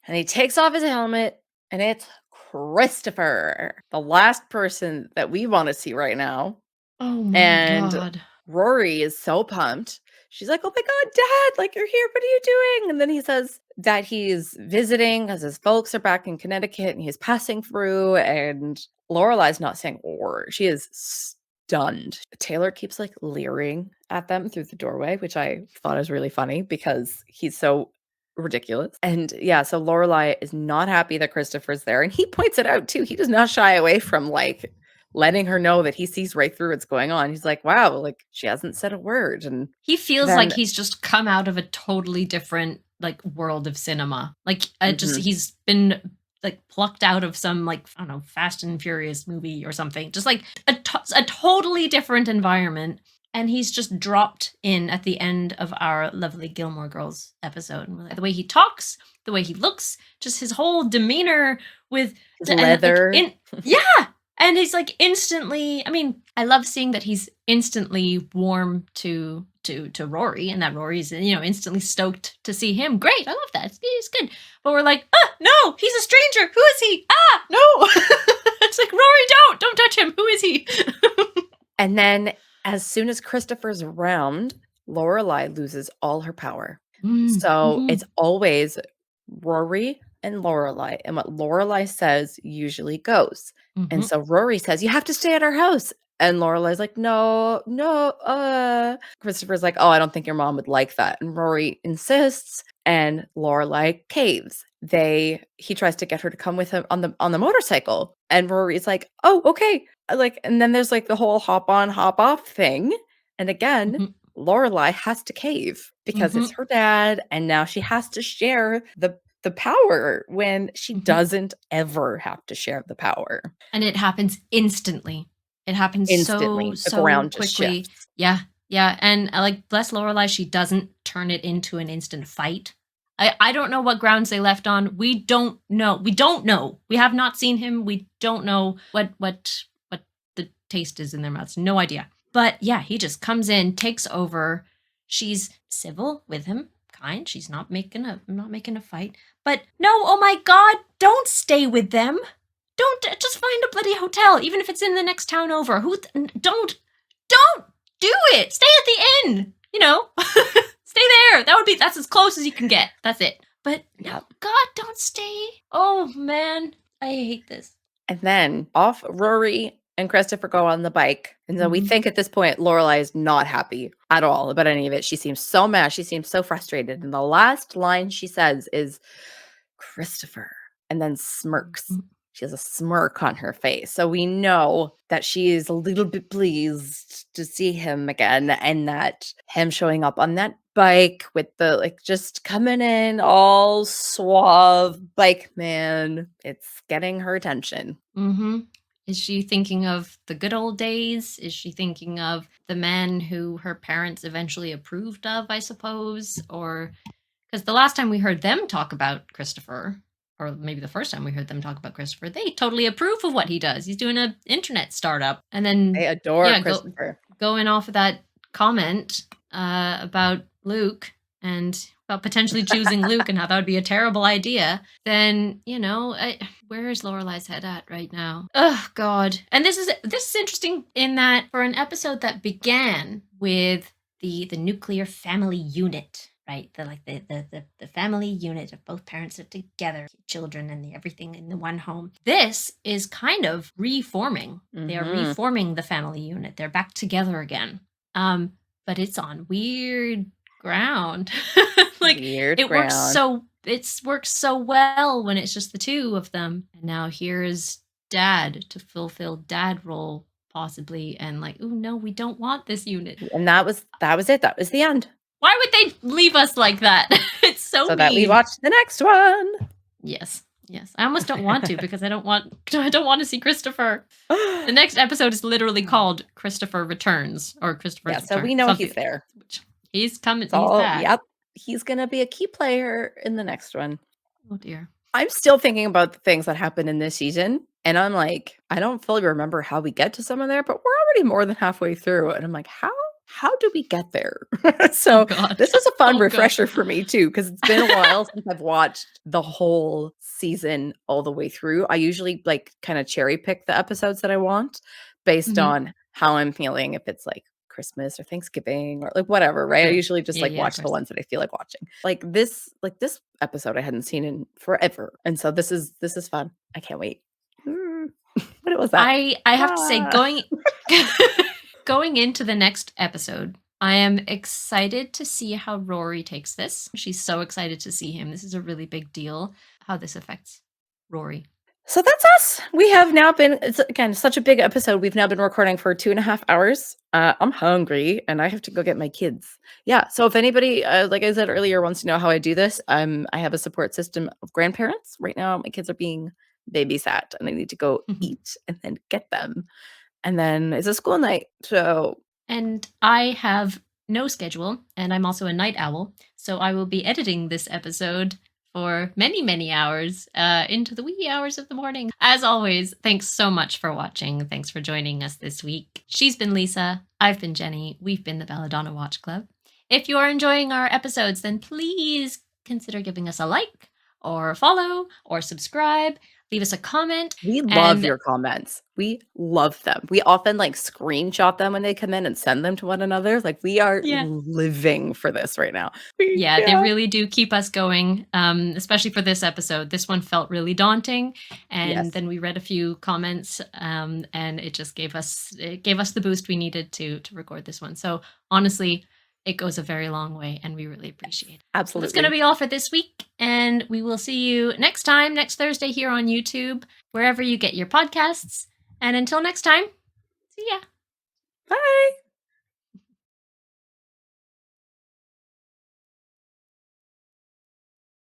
and he takes off his helmet and it's Christopher, the last person that we want to see right now. Oh my And god. Rory is so pumped. She's like, "Oh my God, Dad, like you're here. What are you doing?" And then he says that he's visiting because his folks are back in Connecticut and he's passing through. And Lorelai's not saying a word. She is stunned. Taylor keeps like leering at them through the doorway, which I thought was really funny because he's so ridiculous. And yeah, so Lorelai is not happy that Christopher's there. And he points it out too. He does not shy away from like letting her know that he sees right through what's going on. He's like, wow, like she hasn't said a word. And He feels then- like he's just come out of a totally different like world of cinema. Like just he's been like plucked out of some like, I don't know, Fast and Furious movie or something. Just like a totally different environment. And he's just dropped in at the end of our lovely Gilmore Girls episode. And we're like, the way he talks, the way he looks, just his whole demeanor with His leather. Yeah. And he's like instantly, I mean, I love seeing that he's instantly warm to Rory, and that Rory's, instantly stoked to see him. Great. I love that. He's good. But we're like, no, he's a stranger. Who is he? No. It's like, Rory, don't touch him. Who is he? And then as soon as Christopher's around, Lorelai loses all her power. So it's always Rory and Lorelai, and what Lorelai says usually goes. And so Rory says, "You have to stay at our house." And Lorelai's like, no. Christopher's like, "Oh, I don't think your mom would like that." And Rory insists, and Lorelai caves. He tries to get her to come with him on the motorcycle. And Rory's like, "Oh, okay." Like, and then there's like the whole hop on, hop off thing. And again, Lorelai has to cave because it's her dad, and now she has to share the power when she doesn't ever have to share the power. And it happens instantly. It happens Instantly. so The ground just quickly. shifts. Yeah. And like, bless Lorelai, she doesn't turn it into an instant fight. I don't know what grounds they left on. We don't know. We have not seen him. We don't know what the taste is in their mouths. No idea. But yeah, he just comes in, takes over. She's civil with him, kind. She's not making a fight. But no, oh my God, don't stay with them. Don't just find a bloody hotel, even if it's in the next town over. Don't do it. Stay at the inn. Stay there. That's as close as you can get. That's it. But no, God, don't stay. Oh man, I hate this. And then off Rory and Christopher go on the bike. And so we think at this point, Lorelai is not happy at all about any of it. She seems so mad. She seems so frustrated. And the last line she says is, "Christopher," and then smirks. She has a smirk on her face. So we know that she is a little bit pleased to see him again, and that him showing up on that bike with the like just coming in all suave bike man. It's getting her attention. Is she thinking of the good old days? Is she thinking of the man who her parents eventually approved of, I suppose? Or because the last time we heard them talk about Christopher, or maybe the first time we heard them talk about Christopher, they totally approve of what he does. He's doing an internet startup. And then They adore Christopher. Going off of that comment about Luke and about potentially choosing Luke and how that would be a terrible idea, then, where is Lorelai's head at right now? Oh, God. And this is interesting in that for an episode that began with the nuclear family unit, right? The family unit of both parents are together, children and everything in the one home. This is kind of reforming. They are reforming the family unit. They're back together again. But it's on weird ground. It works so well when it's just the two of them. And now here's Dad to fulfill Dad role possibly, and oh no, we don't want this unit. And that was it. That was the end. Why would they leave us like that? It's so mean. That we watch the next one. Yes. I almost don't want to because I don't want to see Christopher. The next episode is literally called Christopher Returns or Christopher's Return. So we know he's there. He's coming. He's back. Yep. He's going to be a key player in the next one. Oh, dear. I'm still thinking about the things that happened in this season. And I'm like, I don't fully remember how we get to some of there, but we're already more than halfway through. And I'm like, how do we get there? So this was a fun refresher for me too, because it's been a while since I've watched the whole season all the way through. I usually kind of cherry pick the episodes that I want based on how I'm feeling. If it's Christmas or Thanksgiving or whatever, right? I usually just watch the ones that I feel like watching. This episode I hadn't seen in forever, and so this is fun. I can't wait. What was that? I have to say, going into the next episode, I am excited to see how Rory takes this. She's so excited to see him. This is a really big deal. How this affects Rory. So that's us. We have now been, it's again, such a big episode. We've now been recording for 2.5 hours. I'm hungry and I have to go get my kids. Yeah. So if anybody, like I said earlier, wants to know how I do this, I have a support system of grandparents. Right now, my kids are being babysat and I need to go eat and then get them. And then it's a school night. And I have no schedule and I'm also a night owl. So I will be editing this episode for many, many hours into the wee hours of the morning. As always, thanks so much for watching. Thanks for joining us this week. She's been Lisa. I've been Jenny. We've been the Belladonna Watch Club. If you are enjoying our episodes, then please consider giving us a like or follow or subscribe. Leave us a comment. We love your comments. We love them. We often screenshot them when they come in and send them to one another. We are living for this right now. Yeah, they really do keep us going, especially for this episode. This one felt really daunting. And then we read a few comments and it just gave us the boost we needed to record this one. So honestly, it goes a very long way and we really appreciate it. Absolutely. That's going to be all for this week. And we will see you next Thursday here on YouTube, wherever you get your podcasts. And until next time, see ya. Bye.